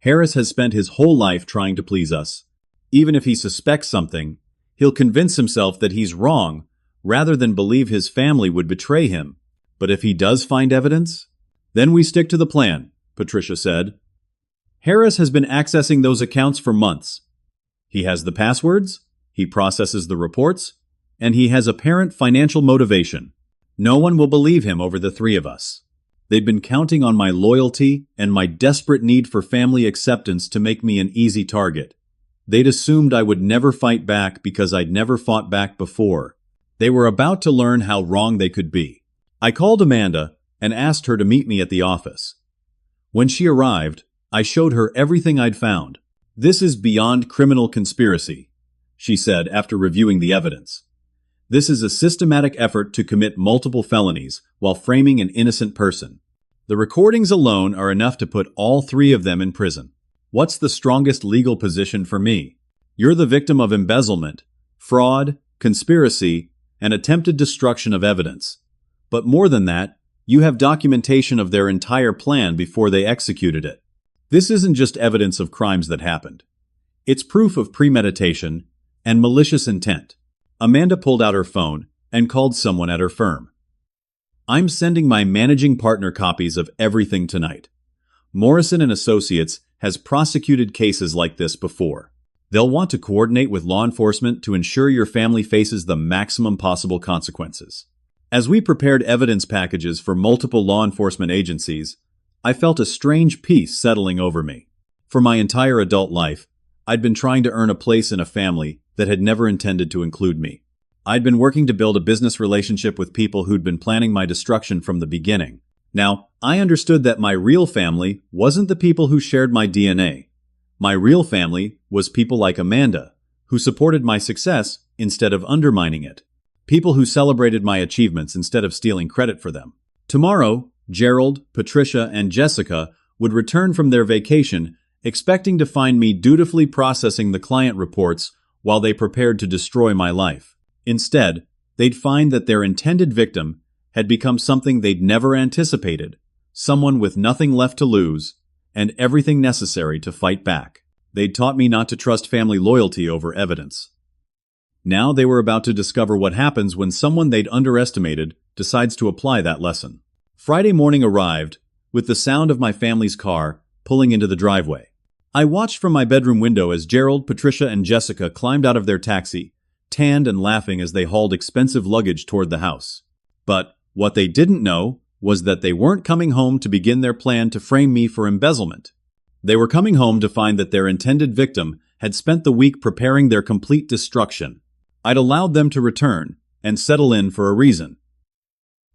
Harris has spent his whole life trying to please us. Even if he suspects something, he'll convince himself that he's wrong rather than believe his family would betray him. But if he does find evidence, then we stick to the plan, Patricia said. Harris has been accessing those accounts for months. He has the passwords, he processes the reports, and he has apparent financial motivation. No one will believe him over the three of us. They'd been counting on my loyalty and my desperate need for family acceptance to make me an easy target. They'd assumed I would never fight back because I'd never fought back before. They were about to learn how wrong they could be. I called Amanda and asked her to meet me at the office. When she arrived, I showed her everything I'd found. This is beyond criminal conspiracy, she said after reviewing the evidence. This is a systematic effort to commit multiple felonies while framing an innocent person. The recordings alone are enough to put all three of them in prison. What's the strongest legal position for me? You're the victim of embezzlement, fraud, conspiracy, and attempted destruction of evidence. But more than that, you have documentation of their entire plan before they executed it. This isn't just evidence of crimes that happened. It's proof of premeditation and malicious intent. Amanda pulled out her phone and called someone at her firm. I'm sending my managing partner copies of everything tonight. Morrison and Associates has prosecuted cases like this before. They'll want to coordinate with law enforcement to ensure your family faces the maximum possible consequences. As we prepared evidence packages for multiple law enforcement agencies, I felt a strange peace settling over me. For my entire adult life, I'd been trying to earn a place in a family that had never intended to include me. I'd been working to build a business relationship with people who'd been planning my destruction from the beginning. Now, I understood that my real family wasn't the people who shared my DNA. My real family was people like Amanda, who supported my success instead of undermining it. People who celebrated my achievements instead of stealing credit for them. Tomorrow, Gerald, Patricia, and Jessica would return from their vacation, expecting to find me dutifully processing the client reports while they prepared to destroy my life. Instead, they'd find that their intended victim had become something they'd never anticipated, someone with nothing left to lose and everything necessary to fight back. They'd taught me not to trust family loyalty over evidence. Now they were about to discover what happens when someone they'd underestimated decides to apply that lesson. Friday morning arrived, with the sound of my family's car pulling into the driveway. I watched from my bedroom window as Gerald, Patricia, and Jessica climbed out of their taxi, tanned and laughing as they hauled expensive luggage toward the house. But what they didn't know was that they weren't coming home to begin their plan to frame me for embezzlement. They were coming home to find that their intended victim had spent the week preparing their complete destruction. I'd allowed them to return and settle in for a reason.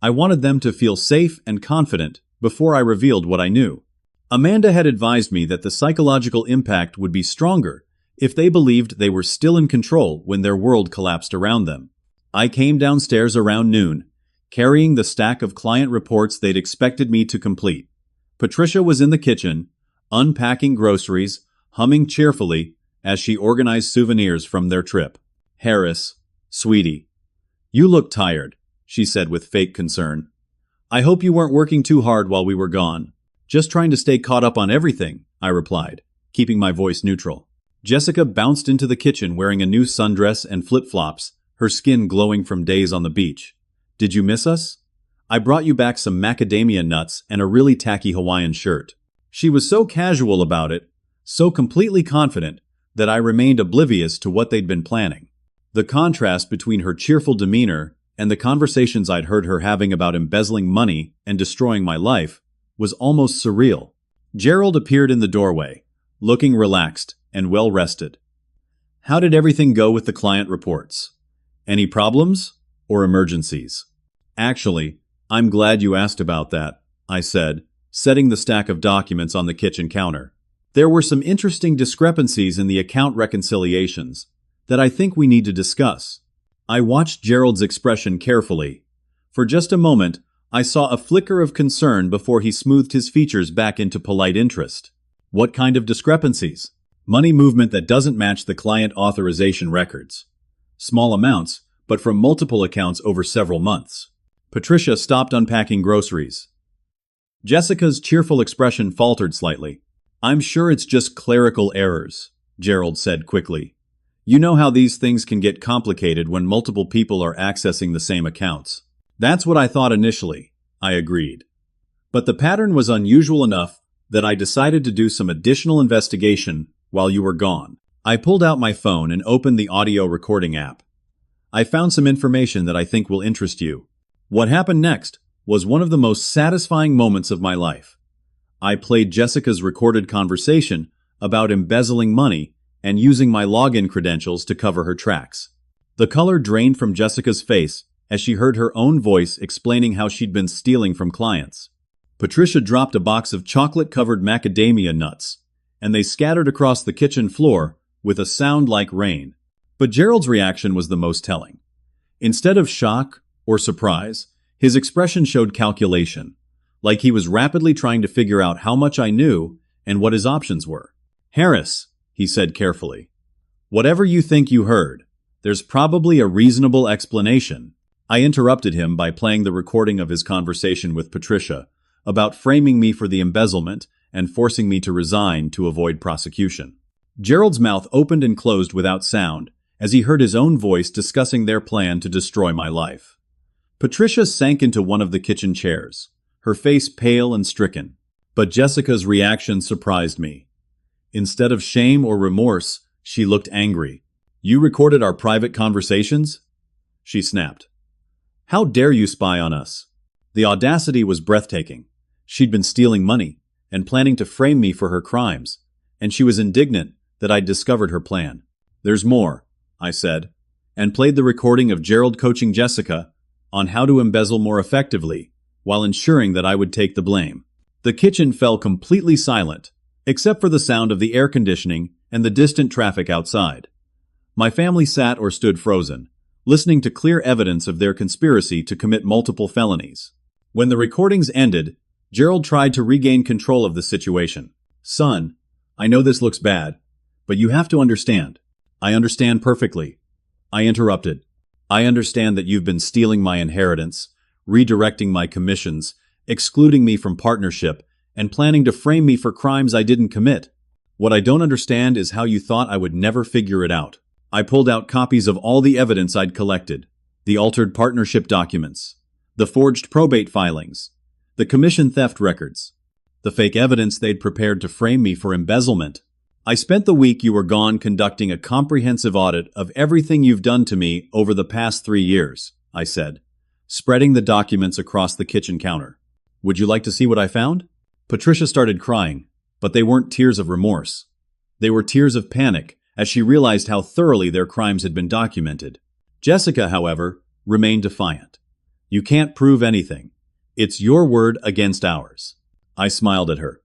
I wanted them to feel safe and confident before I revealed what I knew. Amanda had advised me that the psychological impact would be stronger if they believed they were still in control when their world collapsed around them. I came downstairs around noon, carrying the stack of client reports they'd expected me to complete. Patricia was in the kitchen, unpacking groceries, humming cheerfully as she organized souvenirs from their trip. "Harris, sweetie, you look tired," she said with fake concern. "I hope you weren't working too hard while we were gone." "Just trying to stay caught up on everything," I replied, keeping my voice neutral. Jessica bounced into the kitchen wearing a new sundress and flip-flops, her skin glowing from days on the beach. "Did you miss us? I brought you back some macadamia nuts and a really tacky Hawaiian shirt." She was so casual about it, so completely confident, that I remained oblivious to what they'd been planning. The contrast between her cheerful demeanor and the conversations I'd heard her having about embezzling money and destroying my life was almost surreal. Gerald appeared in the doorway, looking relaxed and well-rested. "How did everything go with the client reports? Any problems or emergencies?" "Actually, I'm glad you asked about that," I said, setting the stack of documents on the kitchen counter. "There were some interesting discrepancies in the account reconciliations that I think we need to discuss." I watched Gerald's expression carefully. For just a moment, I saw a flicker of concern before he smoothed his features back into polite interest. "What kind of discrepancies?" "Money movement that doesn't match the client authorization records. Small amounts, but from multiple accounts over several months." Patricia stopped unpacking groceries. Jessica's cheerful expression faltered slightly. "I'm sure it's just clerical errors," Gerald said quickly. "You know how these things can get complicated when multiple people are accessing the same accounts." "That's what I thought initially," I agreed. "But the pattern was unusual enough that I decided to do some additional investigation while you were gone." I pulled out my phone and opened the audio recording app. "I found some information that I think will interest you." What happened next was one of the most satisfying moments of my life. I played Jessica's recorded conversation about embezzling money and using my login credentials to cover her tracks. The color drained from Jessica's face as she heard her own voice explaining how she'd been stealing from clients. Patricia dropped a box of chocolate-covered macadamia nuts, and they scattered across the kitchen floor with a sound like rain. But Gerald's reaction was the most telling. Instead of shock or surprise, his expression showed calculation, like he was rapidly trying to figure out how much I knew and what his options were. "Harris," he said carefully, "whatever you think you heard, there's probably a reasonable explanation." I interrupted him by playing the recording of his conversation with Patricia about framing me for the embezzlement and forcing me to resign to avoid prosecution. Gerald's mouth opened and closed without sound as he heard his own voice discussing their plan to destroy my life. Patricia sank into one of the kitchen chairs, her face pale and stricken. But Jessica's reaction surprised me. Instead of shame or remorse, she looked angry. "You recorded our private conversations?" she snapped. "How dare you spy on us?" The audacity was breathtaking. She'd been stealing money and planning to frame me for her crimes, and she was indignant that I'd discovered her plan. "There's more," I said, and played the recording of Gerald coaching Jessica on how to embezzle more effectively, while ensuring that I would take the blame. The kitchen fell completely silent, except for the sound of the air conditioning and the distant traffic outside. My family sat or stood frozen, listening to clear evidence of their conspiracy to commit multiple felonies. When the recordings ended, Gerald tried to regain control of the situation. "Son, I know this looks bad, but you have to understand." "I understand perfectly," I interrupted. "I understand that you've been stealing my inheritance, redirecting my commissions, excluding me from partnership, and planning to frame me for crimes I didn't commit. What I don't understand is how you thought I would never figure it out." I pulled out copies of all the evidence I'd collected: the altered partnership documents, the forged probate filings, the commission theft records, the fake evidence they'd prepared to frame me for embezzlement. "I spent the week you were gone conducting a comprehensive audit of everything you've done to me over the past 3 years, I said, spreading the documents across the kitchen counter. "Would you like to see what I found?" Patricia started crying, but they weren't tears of remorse. They were tears of panic as she realized how thoroughly their crimes had been documented. Jessica, however, remained defiant. "You can't prove anything. It's your word against ours." I smiled at her.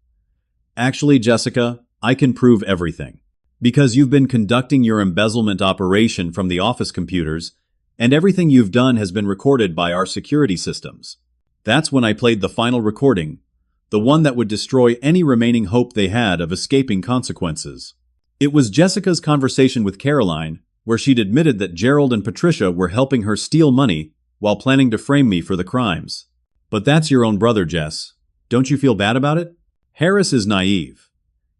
"Actually, Jessica, I can prove everything. Because you've been conducting your embezzlement operation from the office computers, and everything you've done has been recorded by our security systems." That's when I played the final recording, the one that would destroy any remaining hope they had of escaping consequences. It was Jessica's conversation with Caroline, where she'd admitted that Gerald and Patricia were helping her steal money while planning to frame me for the crimes. "But that's your own brother, Jess. Don't you feel bad about it?" "Harris is naive.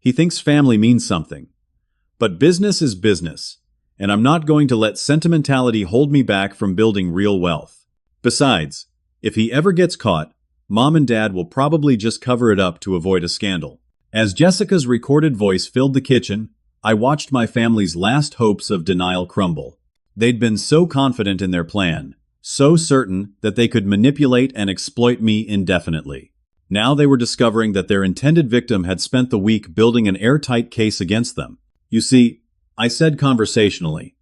He thinks family means something. But business is business, and I'm not going to let sentimentality hold me back from building real wealth. Besides, if he ever gets caught, Mom and Dad will probably just cover it up to avoid a scandal." As Jessica's recorded voice filled the kitchen, I watched my family's last hopes of denial crumble. They'd been so confident in their plan, so certain that they could manipulate and exploit me indefinitely. Now they were discovering that their intended victim had spent the week building an airtight case against them. "You see," I said conversationally,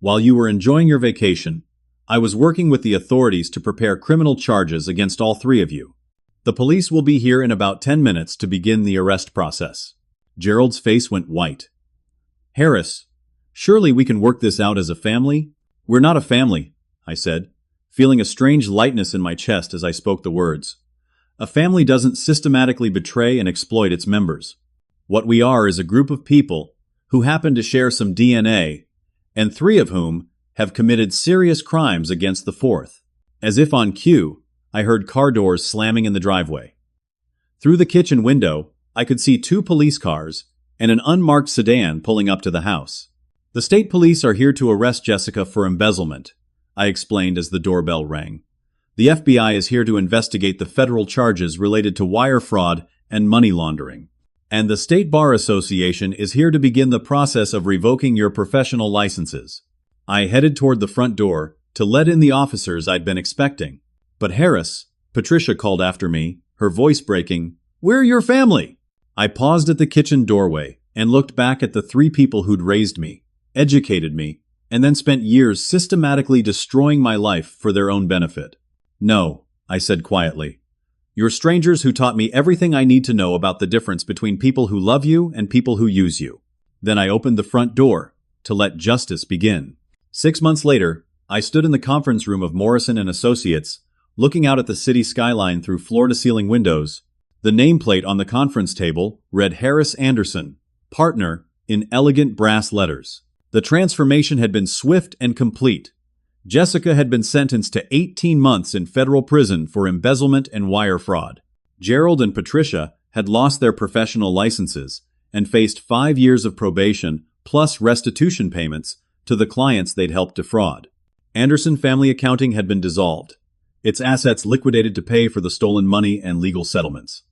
"while you were enjoying your vacation, I was working with the authorities to prepare criminal charges against all 3 of you. The police will be here in about 10 minutes to begin the arrest process." Gerald's face went white. "Harris, surely we can work this out as a family?" "We're not a family," I said, feeling a strange lightness in my chest as I spoke the words. "A family doesn't systematically betray and exploit its members. What we are is a group of people who happen to share some DNA, and 3 of whom have committed serious crimes against the 4th. As if on cue, I heard car doors slamming in the driveway. Through the kitchen window, I could see 2 police cars and an unmarked sedan pulling up to the house. "The state police are here to arrest Jessica for embezzlement," I explained as the doorbell rang. "The FBI is here to investigate the federal charges related to wire fraud and money laundering. And the State Bar Association is here to begin the process of revoking your professional licenses." I headed toward the front door to let in the officers I'd been expecting. "But Harris," Patricia called after me, her voice breaking, "We're your family." I paused at the kitchen doorway and looked back at the 3 people who'd raised me, educated me, and then spent years systematically destroying my life for their own benefit. "No," I said quietly. "You're strangers who taught me everything I need to know about the difference between people who love you and people who use you." Then I opened the front door to let justice begin. 6 months later, I stood in the conference room of Morrison & Associates, looking out at the city skyline through floor-to-ceiling windows. The nameplate on the conference table read Harris Anderson, partner, in elegant brass letters. The transformation had been swift and complete. Jessica had been sentenced to 18 months in federal prison for embezzlement and wire fraud. Gerald and Patricia had lost their professional licenses and faced 5 years of probation plus restitution payments to the clients they'd helped defraud. Anderson Family Accounting had been dissolved, its assets liquidated to pay for the stolen money and legal settlements.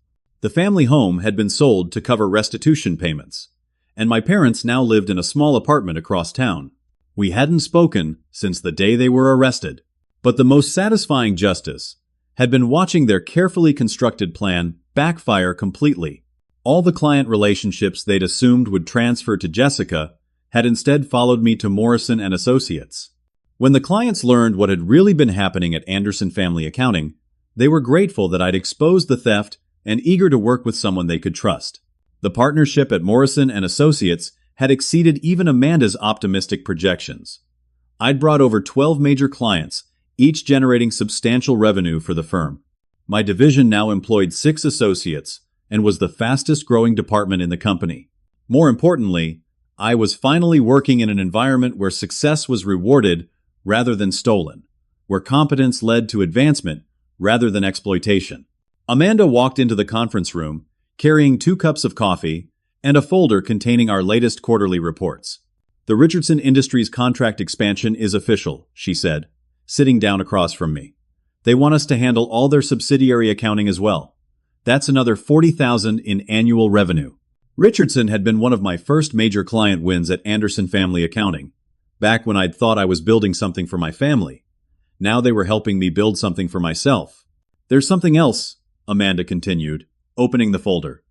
The family home had been sold to cover restitution payments, and my parents now lived in a small apartment across town. We hadn't spoken since the day they were arrested, but the most satisfying justice had been watching their carefully constructed plan backfire completely. All the client relationships they'd assumed would transfer to Jessica had instead followed me to Morrison and Associates. When the clients learned what had really been happening at Anderson Family Accounting, they were grateful that I'd exposed the theft and eager to work with someone they could trust. The partnership at Morrison and Associates had exceeded even Amanda's optimistic projections. I'd brought over 12 major clients, each generating substantial revenue for the firm. My division now employed 6 associates and was the fastest-growing department in the company. More importantly, I was finally working in an environment where success was rewarded rather than stolen, where competence led to advancement rather than exploitation. Amanda walked into the conference room, carrying 2 cups of coffee and a folder containing our latest quarterly reports. "The Richardson Industries contract expansion is official," she said, sitting down across from me. "They want us to handle all their subsidiary accounting as well. That's another $40,000 in annual revenue." Richardson had been one of my first major client wins at Anderson Family Accounting, back when I'd thought I was building something for my family. Now they were helping me build something for myself. "There's something else," Amanda continued, opening the folder.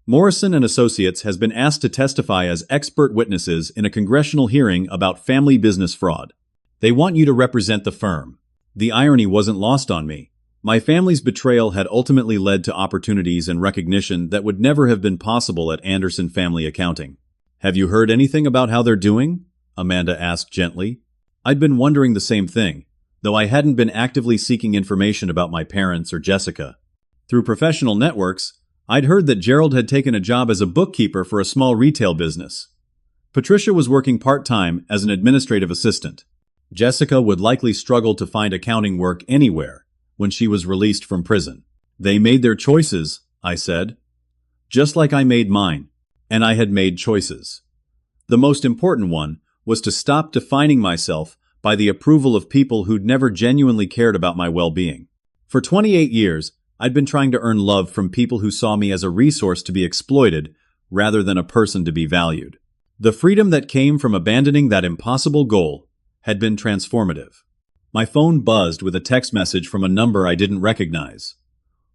"Morrison and Associates has been asked to testify as expert witnesses in a congressional hearing about family business fraud. They want you to represent the firm." The irony wasn't lost on me. My family's betrayal had ultimately led to opportunities and recognition that would never have been possible at Anderson Family Accounting. "Have you heard anything about how they're doing?" Amanda asked gently. I'd been wondering the same thing, though I hadn't been actively seeking information about my parents or Jessica. Through professional networks, I'd heard that Gerald had taken a job as a bookkeeper for a small retail business. Patricia was working part-time as an administrative assistant. Jessica would likely struggle to find accounting work anywhere when she was released from prison. "They made their choices," I said. "Just like I made mine, and I had made choices. The most important one was to stop defining myself by the approval of people who'd never genuinely cared about my well-being. For 28 years, I'd been trying to earn love from people who saw me as a resource to be exploited rather than a person to be valued. The freedom that came from abandoning that impossible goal had been transformative." My phone buzzed with a text message from a number I didn't recognize.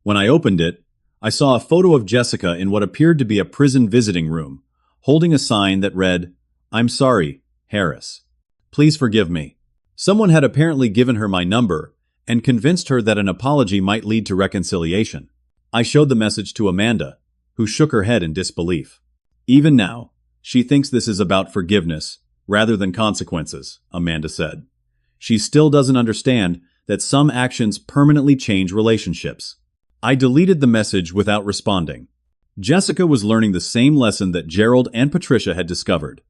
When I opened it, I saw a photo of Jessica in what appeared to be a prison visiting room, holding a sign that read, "I'm sorry, Harris. Please forgive me." Someone had apparently given her my number and convinced her that an apology might lead to reconciliation. I showed the message to Amanda, who shook her head in disbelief. "Even now, she thinks this is about forgiveness rather than consequences," Amanda said. "She still doesn't understand that some actions permanently change relationships." I deleted the message without responding. Jessica was learning the same lesson that Gerald and Patricia had discovered,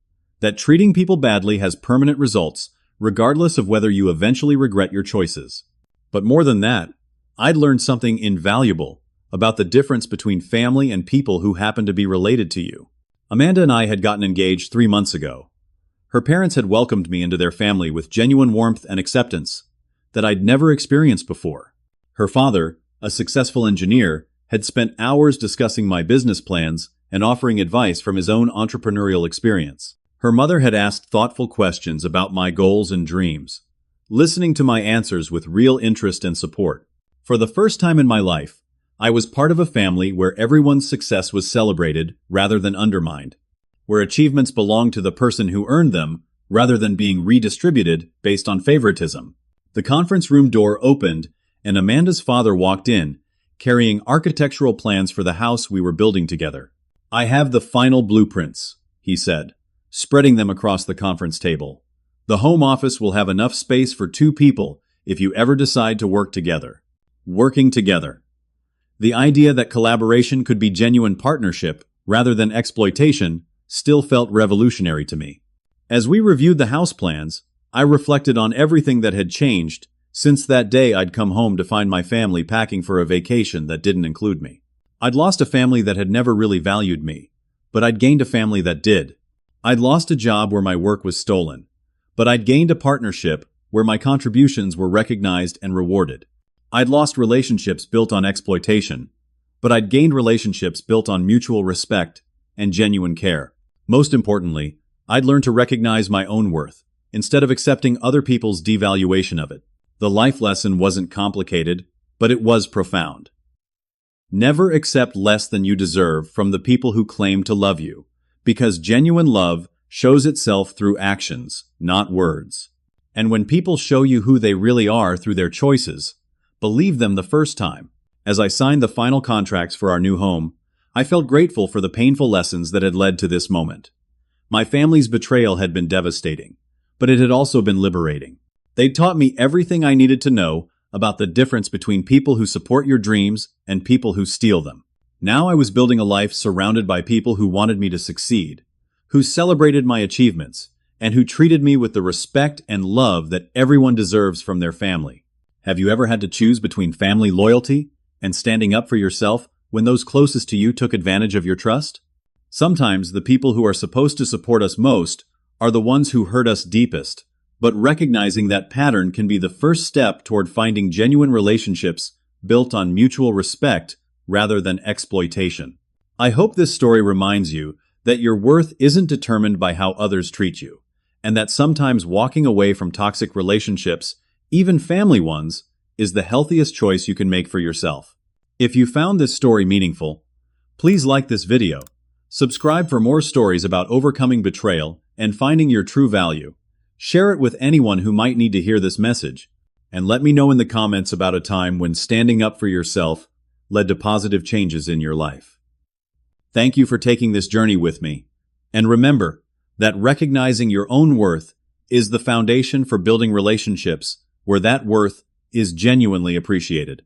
that treating people badly has permanent results, regardless of whether you eventually regret your choices. But more than that, I'd learned something invaluable about the difference between family and people who happen to be related to you. Amanda and I had gotten engaged 3 months ago. Her parents had welcomed me into their family with genuine warmth and acceptance that I'd never experienced before. Her father, a successful engineer, had spent hours discussing my business plans and offering advice from his own entrepreneurial experience. Her mother had asked thoughtful questions about my goals and dreams, listening to my answers with real interest and support. For the first time in my life, I was part of a family where everyone's success was celebrated rather than undermined, where achievements belonged to the person who earned them rather than being redistributed based on favoritism. The conference room door opened, and Amanda's father walked in, carrying architectural plans for the house we were building together. "I have the final blueprints," he said, spreading them across the conference table. "The home office will have enough space for 2 people if you ever decide to work together." Working together. The idea that collaboration could be genuine partnership rather than exploitation still felt revolutionary to me. As we reviewed the house plans, I reflected on everything that had changed since that day I'd come home to find my family packing for a vacation that didn't include me. I'd lost a family that had never really valued me, but I'd gained a family that did. I'd lost a job where my work was stolen, but I'd gained a partnership where my contributions were recognized and rewarded. I'd lost relationships built on exploitation, but I'd gained relationships built on mutual respect and genuine care. Most importantly, I'd learned to recognize my own worth, instead of accepting other people's devaluation of it. The life lesson wasn't complicated, but it was profound. Never accept less than you deserve from the people who claim to love you, because genuine love shows itself through actions, not words. And when people show you who they really are through their choices, believe them the first time. As I signed the final contracts for our new home, I felt grateful for the painful lessons that had led to this moment. My family's betrayal had been devastating, but it had also been liberating. They'd taught me everything I needed to know about the difference between people who support your dreams and people who steal them. Now I was building a life surrounded by people who wanted me to succeed, who celebrated my achievements, and who treated me with the respect and love that everyone deserves from their family. Have you ever had to choose between family loyalty and standing up for yourself when those closest to you took advantage of your trust? Sometimes the people who are supposed to support us most are the ones who hurt us deepest, but recognizing that pattern can be the first step toward finding genuine relationships built on mutual respect rather than exploitation. I hope this story reminds you that your worth isn't determined by how others treat you, and that sometimes walking away from toxic relationships, even family ones, is the healthiest choice you can make for yourself. If you found this story meaningful, please like this video, subscribe for more stories about overcoming betrayal and finding your true value. Share it with anyone who might need to hear this message, and let me know in the comments about a time when standing up for yourself led to positive changes in your life. Thank you for taking this journey with me, and remember that recognizing your own worth is the foundation for building relationships where that worth is genuinely appreciated.